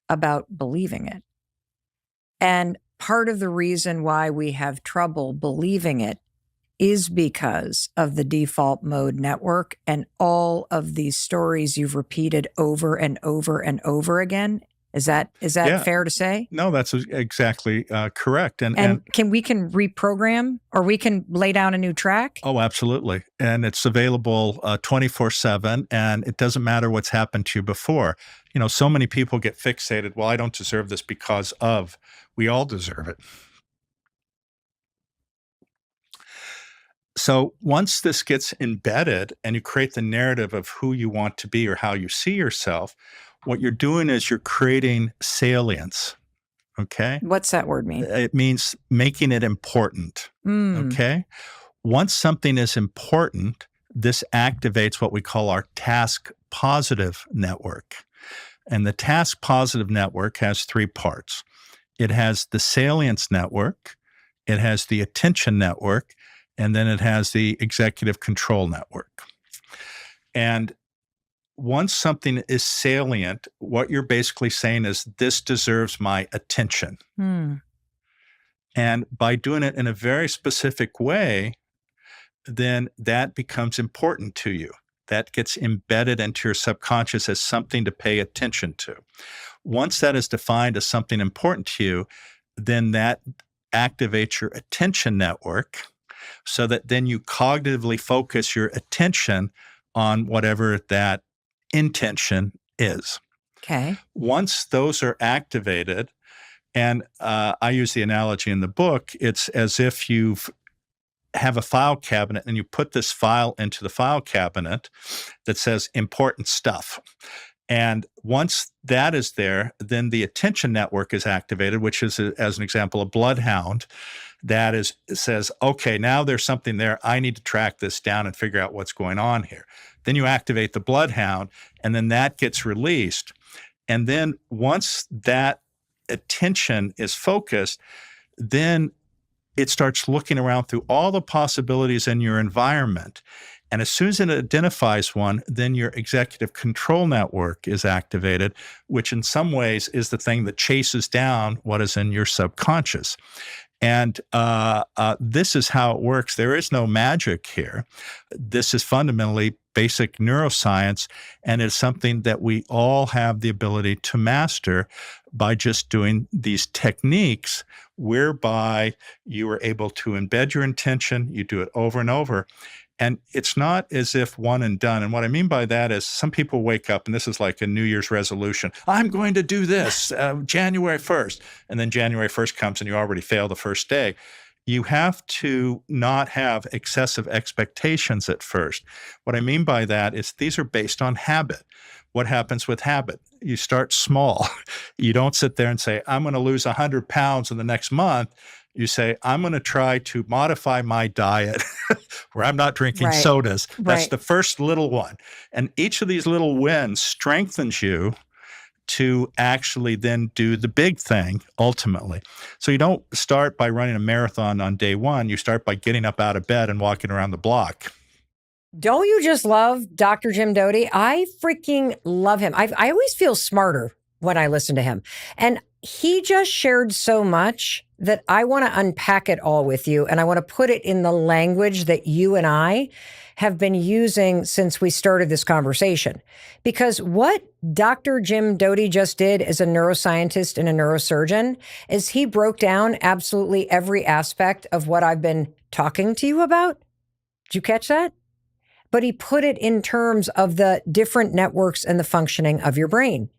about believing it. And part of the reason why we have trouble believing it is because of the default mode network and all of these stories you've repeated over and over and over again. Is that fair to say? No, that's exactly correct. And we can reprogram or we can lay down a new track? Oh, absolutely. And it's available 24/7, and it doesn't matter what's happened to you before. You know, so many people get fixated, well, I don't deserve this because of. We all deserve it. So once this gets embedded and you create the narrative of who you want to be or how you see yourself, what you're doing is you're creating salience. Okay? What's that word mean? It means making it important. Okay? Once something is important, this activates what we call our task positive network. And the task positive network has three parts. It has the salience network, it has the attention network, and then it has the executive control network. And once something is salient, what you're basically saying is, this deserves my attention. And by doing it in a very specific way, then that becomes important to you. That gets embedded into your subconscious as something to pay attention to. Once that is defined as something important to you, then that activates your attention network, so that then you cognitively focus your attention on whatever that intention is. Okay. Once those are activated, and I use the analogy in the book, it's as if you have a file cabinet and you put this file into the file cabinet that says important stuff. And once that is there, then the attention network is activated, which is, as an example, a bloodhound that says, okay, now there's something there. I need to track this down and figure out what's going on here. Then you activate the bloodhound, and then that gets released. And then once that attention is focused, then it starts looking around through all the possibilities in your environment. And as soon as it identifies one, then your executive control network is activated, which in some ways is the thing that chases down what is in your subconscious. And this is how it works. There is no magic here. This is fundamentally basic neuroscience, and it's something that we all have the ability to master by just doing these techniques whereby you are able to embed your intention, you do it over and over. And it's not as if one and done. And what I mean by that is some people wake up, and this is like a New Year's resolution. I'm going to do this January 1st. And then January 1st comes and you already fail the first day. You have to not have excessive expectations at first. What I mean by that is these are based on habit. What happens with habit? You start small. You don't sit there and say, I'm going to lose 100 pounds in the next month. You say, I'm going to try to modify my diet where I'm not drinking sodas. That's the first little one. And each of these little wins strengthens you to actually then do the big thing ultimately. So you don't start by running a marathon on day one. You start by getting up out of bed and walking around the block. Don't you just love Dr. Jim Doty? I freaking love him. I always feel smarter when I listen to him. And he just shared so much that I want to unpack it all with you. And I want to put it in the language that you and I have been using since we started this conversation. Because what Dr. Jim Doty just did as a neuroscientist and a neurosurgeon is he broke down absolutely every aspect of what I've been talking to you about. Did you catch that? But he put it in terms of the different networks and the functioning of your brain.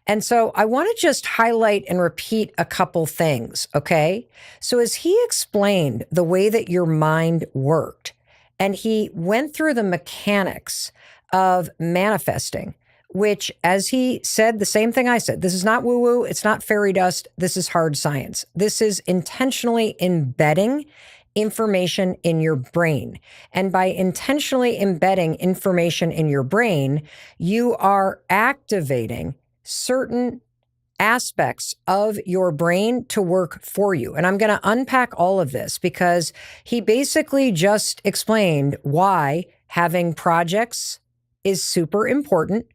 And so I want to just highlight and repeat a couple things, okay? So as he explained the way that your mind worked, and he went through the mechanics of manifesting, which, as he said, the same thing I said, this is not woo-woo, it's not fairy dust, this is hard science. This is intentionally embedding information in your brain. And by intentionally embedding information in your brain, you are activating certain aspects of your brain to work for you. And I'm going to unpack all of this because he basically just explained why having projects is super important,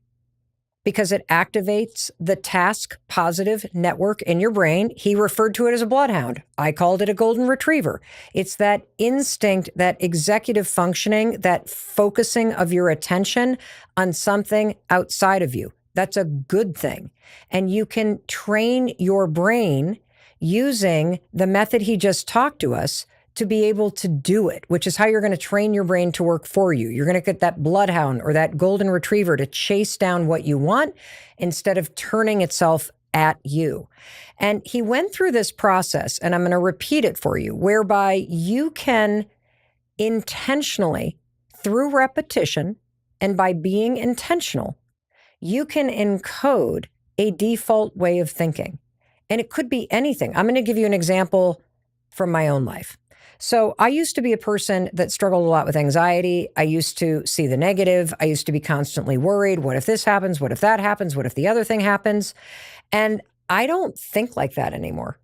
because it activates the task positive network in your brain. He referred to it as a bloodhound. I called it a golden retriever. It's that instinct, that executive functioning, that focusing of your attention on something outside of you. That's a good thing. And you can train your brain using the method he just talked to us to be able to do it, which is how you're going to train your brain to work for you. You're going to get that bloodhound or that golden retriever to chase down what you want instead of turning itself at you. And he went through this process, and I'm going to repeat it for you, whereby you can intentionally, through repetition and by being intentional, you can encode a default way of thinking. And it could be anything. I'm going to give you an example from my own life. So I used to be a person that struggled a lot with anxiety. I used to see the negative. I used to be constantly worried. What if this happens? What if that happens? What if the other thing happens? And I don't think like that anymore.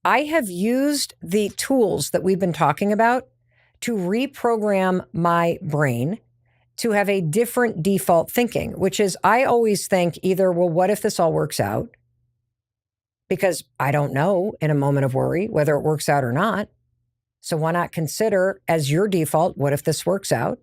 I have used the tools that we've been talking about to reprogram my brain to have a different default thinking, which is I always think either, well, what if this all works out? Because I don't know in a moment of worry whether it works out or not. So why not consider as your default, what if this works out?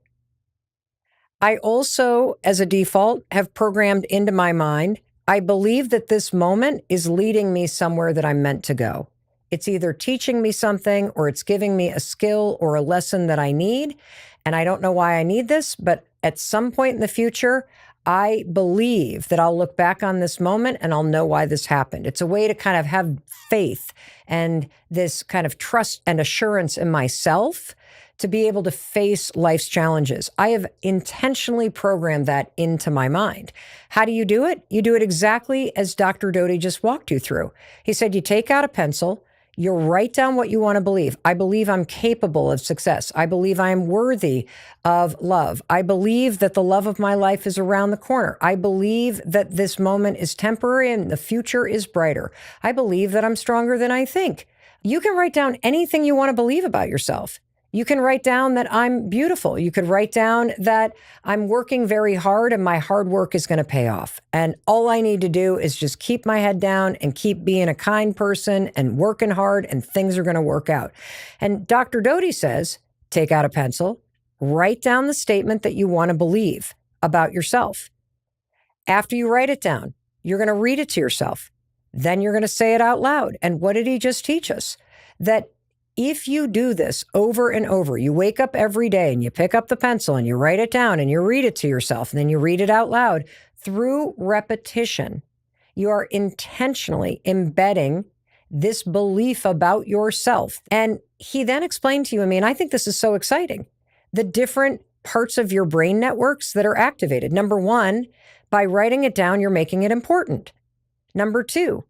I also, as a default, have programmed into my mind, I believe that this moment is leading me somewhere that I'm meant to go. It's either teaching me something or it's giving me a skill or a lesson that I need. And I don't know why I need this, but at some point in the future, I believe that I'll look back on this moment and I'll know why this happened. It's a way to kind of have faith and this kind of trust and assurance in myself to be able to face life's challenges. I have intentionally programmed that into my mind. How do you do it? You do it exactly as Dr. Doty just walked you through. He said, you take out a pencil, you write down what you want to believe. I believe I'm capable of success. I believe I am worthy of love. I believe that the love of my life is around the corner. I believe that this moment is temporary and the future is brighter. I believe that I'm stronger than I think. You can write down anything you want to believe about yourself. You can write down that I'm beautiful. You could write down that I'm working very hard and my hard work is going to pay off. And all I need to do is just keep my head down and keep being a kind person and working hard, and things are going to work out. And Dr. Doty says, take out a pencil, write down the statement that you want to believe about yourself. After you write it down, you're going to read it to yourself. Then you're going to say it out loud. And what did he just teach us? That if you do this over and over, you wake up every day and you pick up the pencil and you write it down and you read it to yourself and then you read it out loud, through repetition, you are intentionally embedding this belief about yourself. And he then explained to you, I think this is so exciting, the different parts of your brain networks that are activated. Number one, by writing it down, you're making it important. Number two,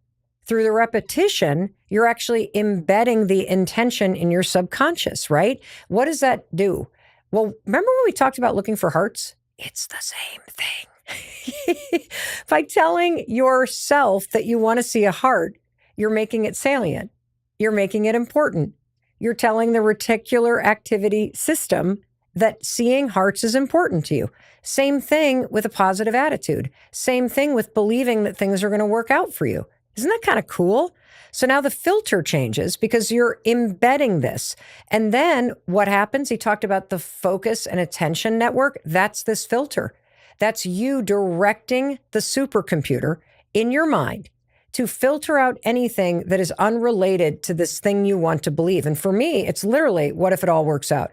through the repetition, you're actually embedding the intention in your subconscious, right? What does that do? Well, remember when we talked about looking for hearts? It's the same thing. By telling yourself that you want to see a heart, you're making it salient. You're making it important. You're telling the reticular activity system that seeing hearts is important to you. Same thing with a positive attitude. Same thing with believing that things are going to work out for you. Isn't that kind of cool? So now the filter changes because you're embedding this. And then what happens? He talked about the focus and attention network. That's this filter. That's you directing the supercomputer in your mind to filter out anything that is unrelated to this thing you want to believe. And for me, it's literally, what if it all works out?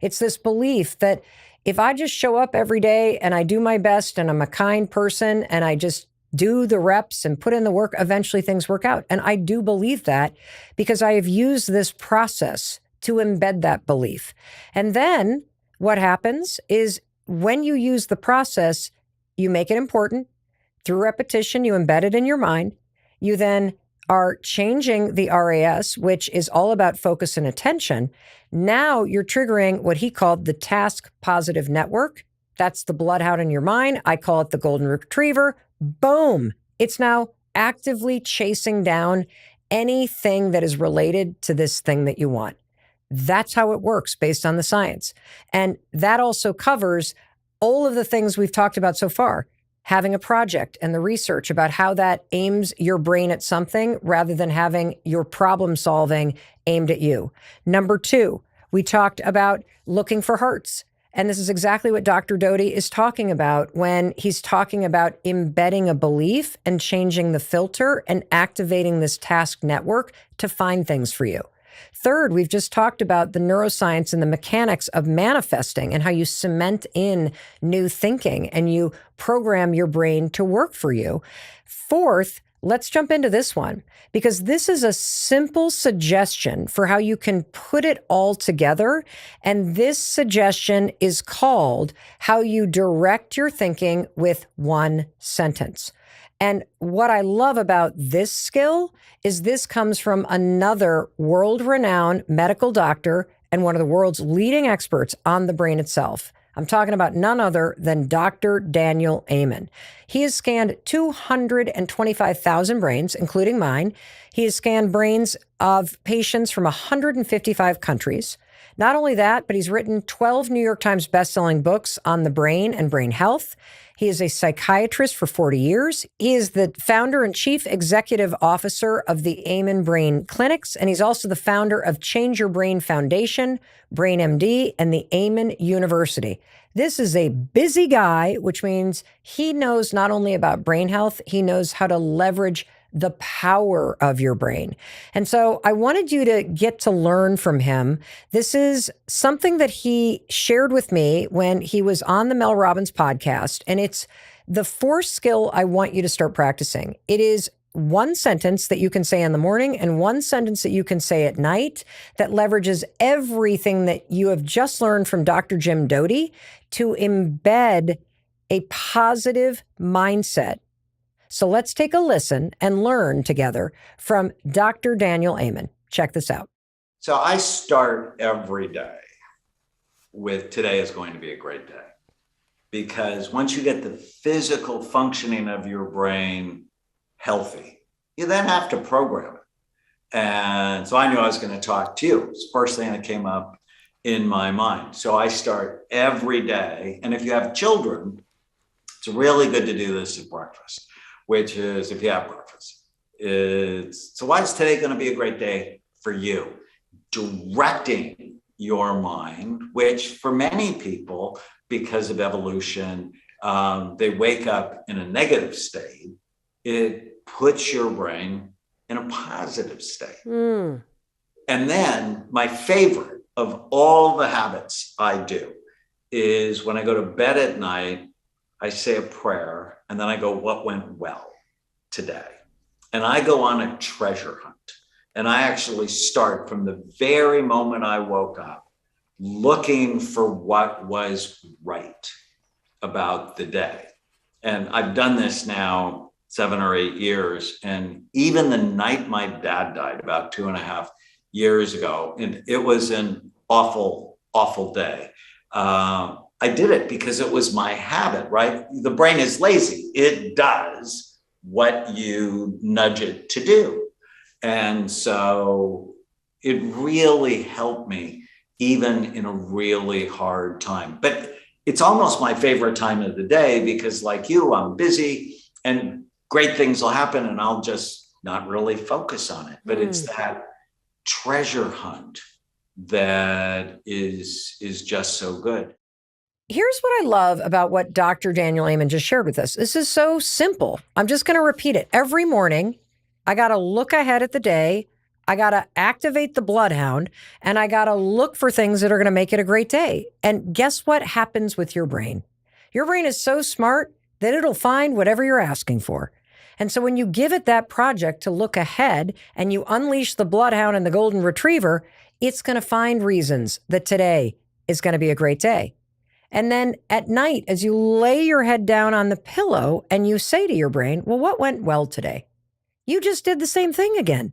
It's this belief that if I just show up every day and I do my best and I'm a kind person and I just do the reps and put in the work, eventually things work out. And I do believe that because I have used this process to embed that belief. And then what happens is when you use the process, you make it important. Through repetition, you embed it in your mind. You then are changing the RAS, which is all about focus and attention. Now you're triggering what he called the task positive network. That's the bloodhound in your mind. I call it the golden retriever. Boom. It's now actively chasing down anything that is related to this thing that you want. That's how it works based on the science. And that also covers all of the things we've talked about so far. Having a project and the research about how that aims your brain at something rather than having your problem solving aimed at you. Number two, we talked about looking for hearts. And this is exactly what Dr. Doty is talking about when he's talking about embedding a belief and changing the filter and activating this task network to find things for you. Third, we've just talked about the neuroscience and the mechanics of manifesting and how you cement in new thinking and you program your brain to work for you. Fourth, let's jump into this one because this is a simple suggestion for how you can put it all together. And this suggestion is called how you direct your thinking with one sentence. And what I love about this skill is this comes from another world-renowned medical doctor and one of the world's leading experts on the brain itself. I'm talking about none other than Dr. Daniel Amen. He has scanned 225,000 brains, including mine. He has scanned brains of patients from 155 countries. Not only that, but he's written 12 New York Times bestselling books on the brain and brain health. He is a psychiatrist for 40 years. He is the founder and chief executive officer of the Amen Brain Clinics, and he's also the founder of Change Your Brain Foundation, BrainMD, and the Amen University. This is a busy guy, which means he knows not only about brain health, he knows how to leverage the power of your brain. And so I wanted you to get to learn from him. This is something that he shared with me when he was on the Mel Robbins podcast. And it's the fourth skill I want you to start practicing. It is one sentence that you can say in the morning and one sentence that you can say at night that leverages everything that you have just learned from Dr. Jim Doty to embed a positive mindset. So let's take a listen and learn together from Dr. Daniel Amen. Check this out. So I start every day with today is going to be a great day. Because once you get the physical functioning of your brain healthy, you then have to program it. And so I knew I was going to talk to you. It's the first thing that came up. in my mind. So I start every day. And if you have children, it's really good to do this at breakfast, which is if you have breakfast. So why is today going to be a great day for you? Directing your mind, which for many people, because of evolution, they wake up in a negative state. It puts your brain in a positive state. And then my favorite of all the habits I do is when I go to bed at night, I say a prayer, and then I go, what went well today? And I go on a treasure hunt. And I actually start from the very moment I woke up, looking for what was right about the day. And I've done this now 7 or 8 years. And even the night my dad died about 2.5 years ago, and it was an awful, awful day. I did it because it was my habit, right? The brain is lazy. It does what you nudge it to do. And so it really helped me even in a really hard time. But it's almost my favorite time of the day because like you, I'm busy and great things will happen and I'll just not really focus on it. But it's that treasure hunt that is just so good. Here's what I love about what Dr. Daniel Amen just shared with us. This is so simple. I'm just going to repeat it. Every morning, I got to look ahead at the day. I got to activate the bloodhound, and I got to look for things that are going to make it a great day. And guess what happens with your brain? Your brain is so smart that it'll find whatever you're asking for. And so when you give it that project to look ahead and you unleash the bloodhound and the golden retriever, it's going to find reasons that today is going to be a great day. And then at night, as you lay your head down on the pillow and you say to your brain, well, what went well today? You just did the same thing again.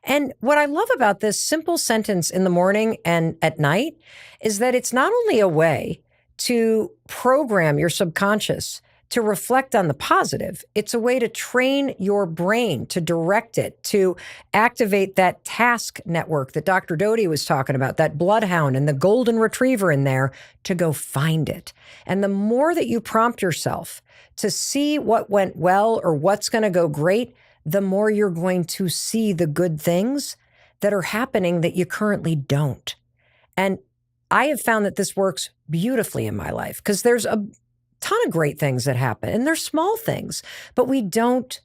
And what I love about this simple sentence in the morning and at night is that it's not only a way to program your subconscious to reflect on the positive, it's a way to train your brain, to direct it, to activate that task network that Dr. Doty was talking about, that bloodhound and the golden retriever in there to go find it. And the more that you prompt yourself to see what went well or what's going to go great, the more you're going to see the good things that are happening that you currently don't. And I have found that this works beautifully in my life because there's a ton of great things that happen and they're small things, but we don't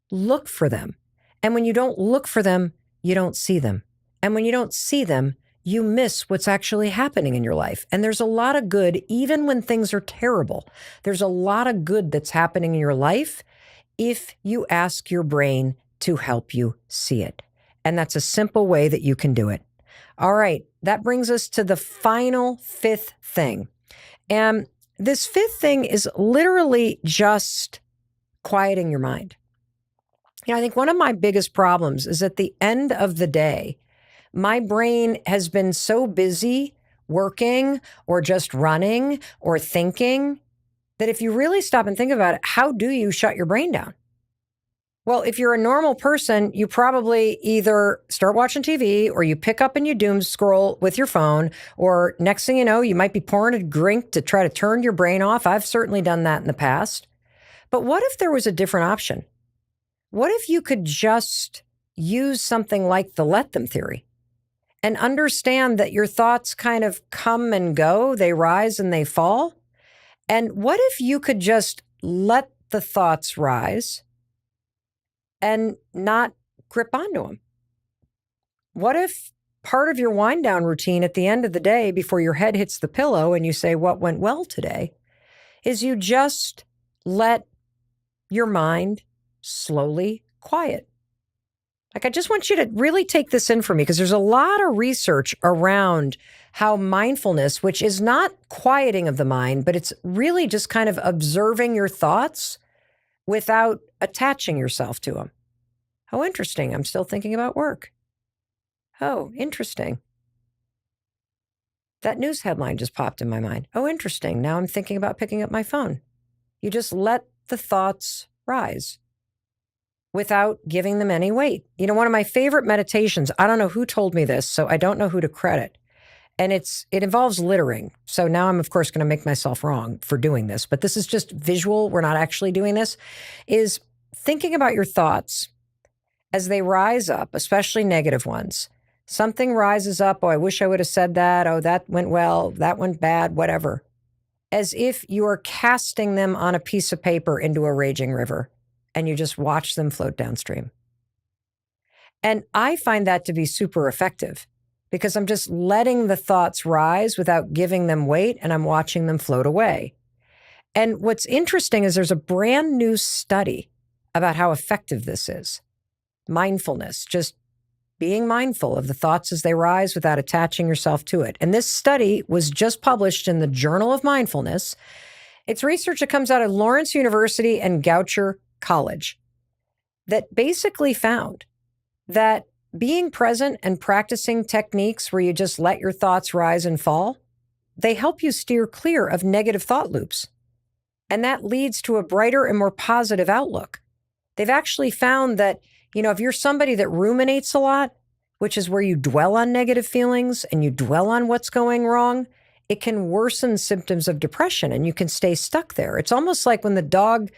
look for them. And when you don't look for them, you don't see them. And when you don't see them, you miss what's actually happening in your life. And there's a lot of good, even when things are terrible. There's a lot of good that's happening in your life if you ask your brain to help you see it. And that's a simple way that you can do it. All right, that brings us to the final fifth thing. And this fifth thing is literally just quieting your mind. I think one of my biggest problems is at the end of the day, my brain has been so busy working or just running or thinking that if you really stop and think about it, how do you shut your brain down? Well, if you're a normal person, you probably either start watching TV or you pick up and you doom scroll with your phone, or next thing you know, you might be pouring a drink to try to turn your brain off. I've certainly done that in the past. But what if there was a different option? What if you could just use something like the let them theory and understand that your thoughts kind of come and go, they rise and they fall? And what if you could just let the thoughts rise and not grip onto them? What if part of your wind down routine at the end of the day before your head hits the pillow and you say, what went well today, is you just let your mind slowly quiet? Like, I just want you to really take this in for me because there's a lot of research around how mindfulness, which is not quieting of the mind, but it's really just kind of observing your thoughts without attaching yourself to them. Oh, interesting. I'm still thinking about work. Oh, interesting. That news headline just popped in my mind. Oh, interesting. Now I'm thinking about picking up my phone. You just let the thoughts rise without giving them any weight. One of my favorite meditations, I don't know who told me this, so I don't know who to credit. And it involves littering. So now I'm, of course, going to make myself wrong for doing this, but this is just visual. We're not actually doing this. Is thinking about your thoughts as they rise up, especially negative ones. Something rises up. Oh, I wish I would have said that. Oh, that went well. That went bad, whatever. As if you are casting them on a piece of paper into a raging river and you just watch them float downstream. And I find that to be super effective because I'm just letting the thoughts rise without giving them weight and I'm watching them float away. And what's interesting is there's a brand new study about how effective this is. Mindfulness, just being mindful of the thoughts as they rise without attaching yourself to it. And this study was just published in the Journal of Mindfulness. It's research that comes out of Lawrence University and Goucher College that basically found that being present and practicing techniques where you just let your thoughts rise and fall, they help you steer clear of negative thought loops. And that leads to a brighter and more positive outlook. They've actually found that, if you're somebody that ruminates a lot, which is where you dwell on negative feelings and you dwell on what's going wrong, it can worsen symptoms of depression and you can stay stuck there. It's almost like when the dog,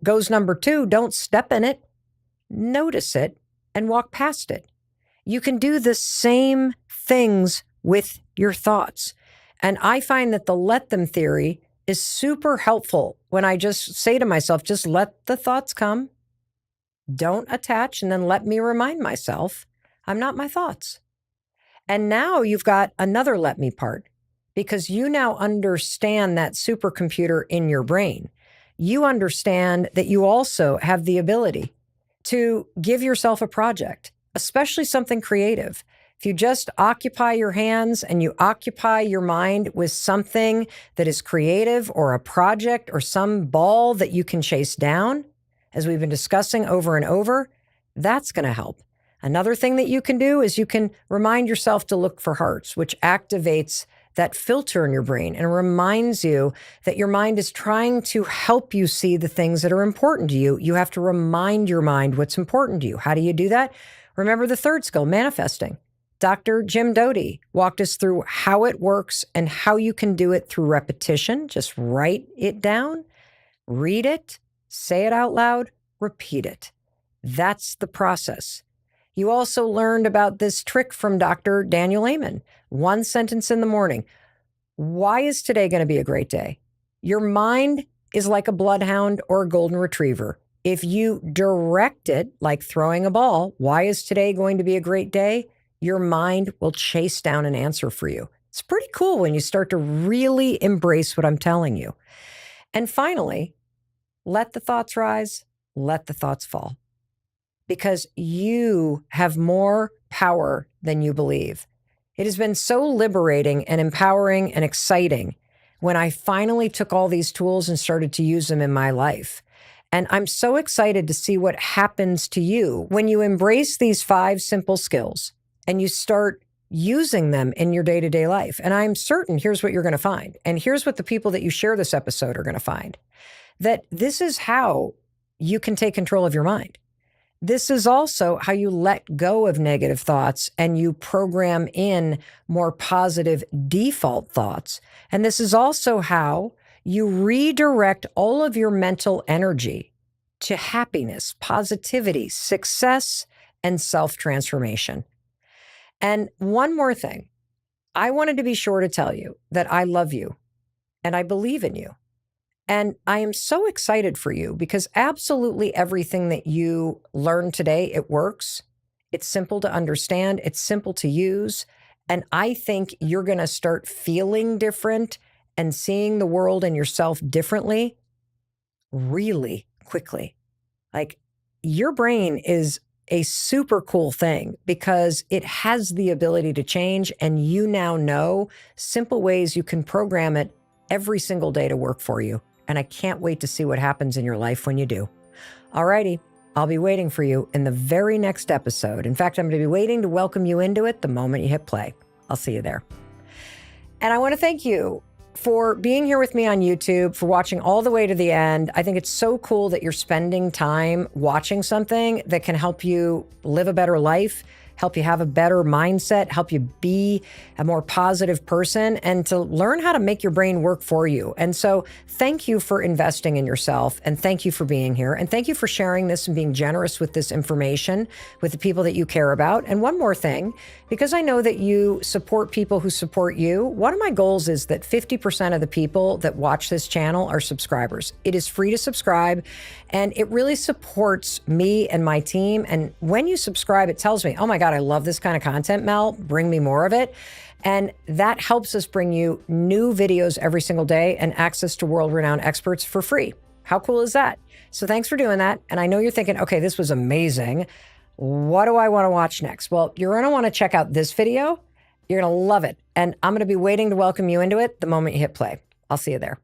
goes number 2, don't step in it, notice it, and walk past it. You can do the same things with your thoughts. And I find that the let them theory is super helpful when I just say to myself, just let the thoughts come. Don't attach, and then let me remind myself I'm not my thoughts. And now you've got another let me part because you now understand that supercomputer in your brain. You understand that you also have the ability to give yourself a project, especially something creative. If you just occupy your hands and you occupy your mind with something that is creative or a project or some ball that you can chase down, as we've been discussing over and over, that's going to help. Another thing that you can do is you can remind yourself to look for hearts, which activates that filter in your brain and reminds you that your mind is trying to help you see the things that are important to you. You have to remind your mind what's important to you. How do you do that? Remember the third skill, manifesting. Dr. Jim Doty walked us through how it works and how you can do it through repetition. Just write it down, read it, say it out loud, repeat it. That's the process. You also learned about this trick from Dr. Daniel Amen. One sentence in the morning. Why is today going to be a great day? Your mind is like a bloodhound or a golden retriever. If you direct it like throwing a ball, why is today going to be a great day? Your mind will chase down an answer for you. It's pretty cool when you start to really embrace what I'm telling you. And finally, let the thoughts rise, let the thoughts fall. Because you have more power than you believe. It has been so liberating and empowering and exciting when I finally took all these tools and started to use them in my life. And I'm so excited to see what happens to you when you embrace these 5 simple skills and you start using them in your day-to-day life. And I'm certain here's what you're going to find. And here's what the people that you share this episode are going to find. That this is how you can take control of your mind. This is also how you let go of negative thoughts and you program in more positive default thoughts. And this is also how you redirect all of your mental energy to happiness, positivity, success, and self-transformation. And one more thing, I wanted to be sure to tell you that I love you and I believe in you. And I am so excited for you because absolutely everything that you learned today, it works. It's simple to understand. It's simple to use. And I think you're going to start feeling different and seeing the world and yourself differently really quickly. Like your brain is a super cool thing because it has the ability to change. And you now know simple ways you can program it every single day to work for you. And I can't wait to see what happens in your life when you do. All righty, I'll be waiting for you in the very next episode. In fact, I'm going to be waiting to welcome you into it the moment you hit play. I'll see you there. And I want to thank you for being here with me on YouTube, for watching all the way to the end. I think it's so cool that you're spending time watching something that can help you live a better life, help you have a better mindset, help you be a more positive person, and to learn how to make your brain work for you. And so thank you for investing in yourself, and thank you for being here, and thank you for sharing this and being generous with this information with the people that you care about. And one more thing, because I know that you support people who support you, one of my goals is that 50% of the people that watch this channel are subscribers. It is free to subscribe, and it really supports me and my team. And when you subscribe, it tells me, oh my God, I love this kind of content, Mel, bring me more of it. And that helps us bring you new videos every single day and access to world-renowned experts for free. How cool is that? So thanks for doing that. And I know you're thinking, okay, this was amazing. What do I want to watch next? Well, you're going to want to check out this video. You're going to love it. And I'm going to be waiting to welcome you into it the moment you hit play. I'll see you there.